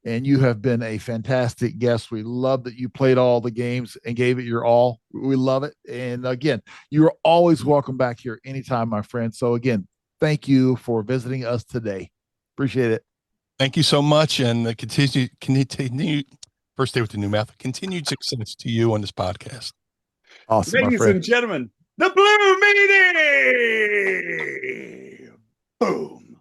and you have been a fantastic guest. We love that you played all the games and gave it your all. We love it. And again, you're always welcome back here anytime, my friend. So again, thank you for visiting us today. Appreciate it. Thank you so much, and continue first day with the new math. Continued success to you on this podcast. Awesome, my Ladies friend. and gentlemen, the Blue Meanie! Boom.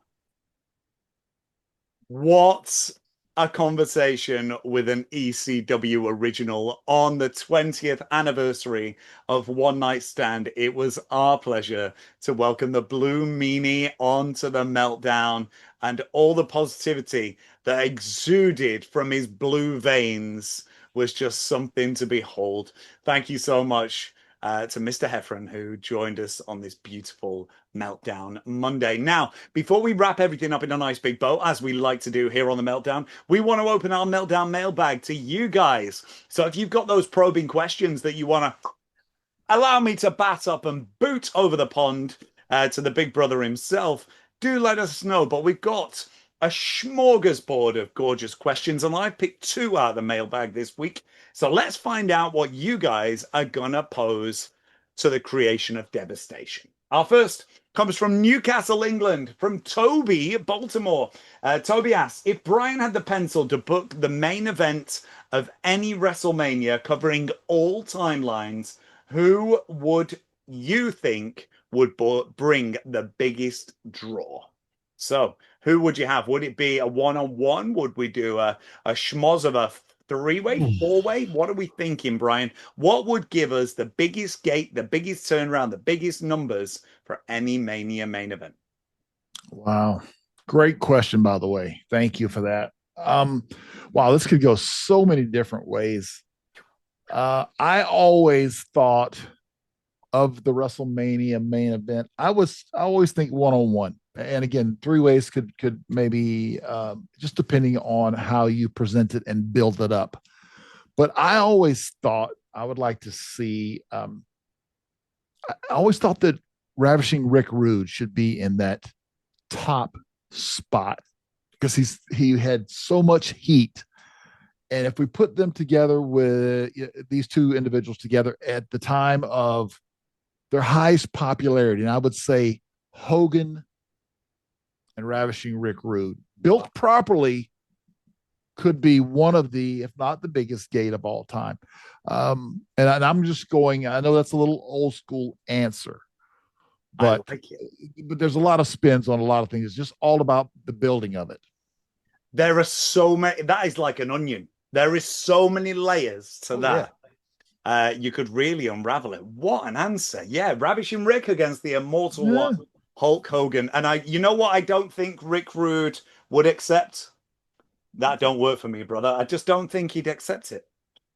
What a conversation with an ECW original on the 20th anniversary of One Night Stand. It was our pleasure to welcome the Blue Meanie onto the Meltdown, and all the positivity that exuded from his blue veins was just something to behold. Thank you so much to Mr. Heffron, who joined us on this beautiful Meltdown Monday. Now, before we wrap everything up in a nice big bow, as we like to do here on the Meltdown, we want to open our Meltdown mailbag to you guys. So if you've got those probing questions that you want to allow me to bat up and boot over the pond to the big brother himself, do let us know. But we've got a smorgasbord of gorgeous questions, and I've picked two out of the mailbag this week. So let's find out what you guys are gonna pose to the creation of devastation. Our first comes from Newcastle, England, from Toby, Baltimore. Toby asks, if Bryan had the pencil to book the main event of any WrestleMania covering all timelines, who would you think would bring the biggest draw? So, who would you have? Would it be a one-on-one? Would we do a schmoz of a three-way, four-way? What are we thinking, Bryan? What would give us the biggest gate, the biggest turnaround, the biggest numbers for any Mania main event? Wow. Great question, by the way. Thank you for that. Wow, this could go so many different ways. I always thought of the WrestleMania main event. I always think one-on-one. And again, three ways could maybe just depending on how you present it and build it up. But I always thought I would like to see. I always thought that Ravishing Rick Rude should be in that top spot because he had so much heat. And if we put them together with these two individuals together at the time of their highest popularity, and I would say Hogan and Ravishing Rick Rude, built properly, could be one of the, if not the biggest gate of all time. And I'm just going, I know that's a little old school answer, but, but there's a lot of spins on a lot of things. It's just all about the building of it. There are so many, that is like an onion. There is so many layers to that. Yeah. You could really unravel it. What an answer. Yeah, Ravishing Rick against the immortal one, Hulk Hogan. And you know what I don't think Rick Rude would accept? That don't work for me, brother. I just don't think he'd accept it.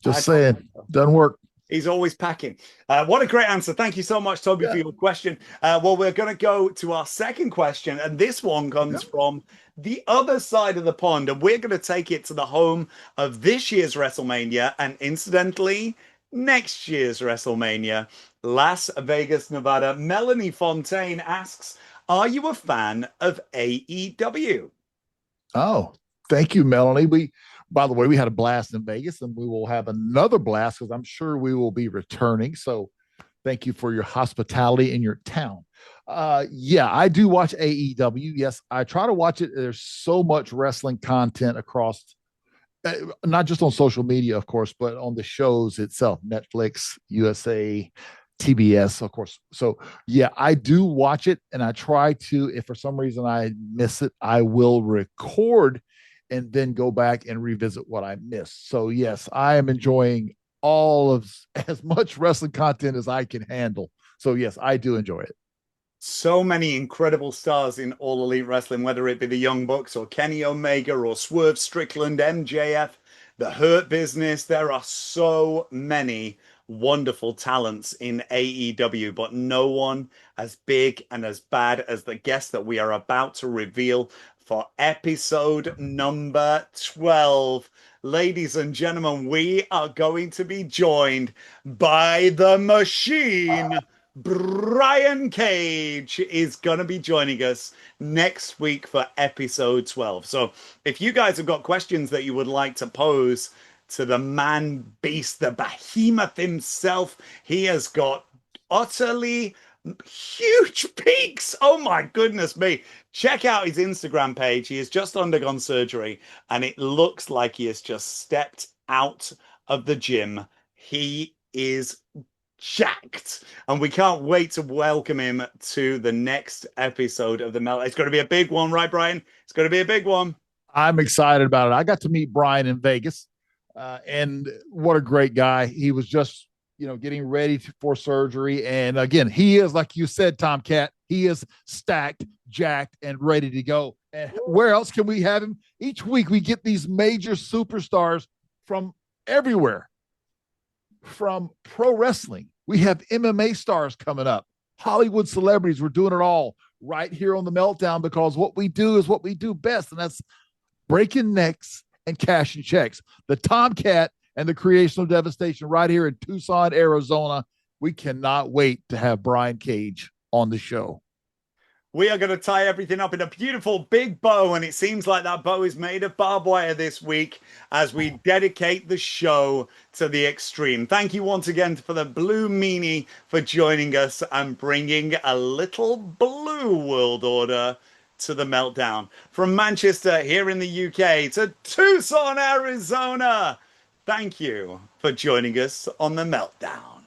Just saying, doesn't work. He's always packing. What a great answer. Thank you so much, Toby, for your question. Well, we're going to go to our second question. And this one comes from the other side of the pond. And we're going to take it to the home of this year's WrestleMania. And incidentally, next year's WrestleMania, Las Vegas, Nevada. Melanie Fontaine asks, are you a fan of AEW? Oh, thank you, Melanie. By the way, we had a blast in Vegas and we will have another blast because I'm sure we will be returning. So thank you for your hospitality in your town. Yeah, I do watch AEW. Yes, I try to watch it. There's so much wrestling content across, not just on social media, of course, but on the shows itself, Netflix, USA, TBS, of course. So yeah, I do watch it and I try to, if for some reason I miss it, I will record and then go back and revisit what I missed. So yes, I am enjoying all of as much wrestling content as I can handle. So yes, I do enjoy it. So many incredible stars in All Elite Wrestling, whether it be the Young Bucks or Kenny Omega or Swerve Strickland, MJF, the Hurt Business. There are so many wonderful talents in AEW, but no one as big and as bad as the guest that we are about to reveal for episode number 12. Ladies and gentlemen, we are going to be joined by the Machine, Brian Cage is going to be joining us next week for episode 12. So if you guys have got questions that you would like to pose to the man beast, the behemoth himself, he has got utterly huge peaks. Oh my goodness me. Check out his Instagram page. He has just undergone surgery and it looks like he has just stepped out of the gym. He is jacked, and we can't wait to welcome him to the next episode of the Melt. It's going to be a big one, right, Brian? It's going to be a big one. I'm excited about it. I got to meet Brian in Vegas, and what a great guy. He was just, getting ready for surgery. And again, he is, like you said, Tomcat, he is stacked, jacked, and ready to go. And where else can we have him? Each week we get these major superstars from everywhere, from pro wrestling. We have MMA stars coming up, Hollywood celebrities. We're doing it all right here on the Meltdown, because what we do is what we do best, and that's breaking necks and cashing checks. The Tomcat and the Creational Devastation right here in Tucson, Arizona. We cannot wait to have Brian Cage on the show. We are going to tie everything up in a beautiful big bow, and it seems like that bow is made of barbed wire this week as we dedicate the show to the extreme. Thank you once again for the Blue Meanie for joining us and bringing a little blue world order to the Meltdown. From Manchester here in the UK to Tucson, Arizona, thank you for joining us on the Meltdown.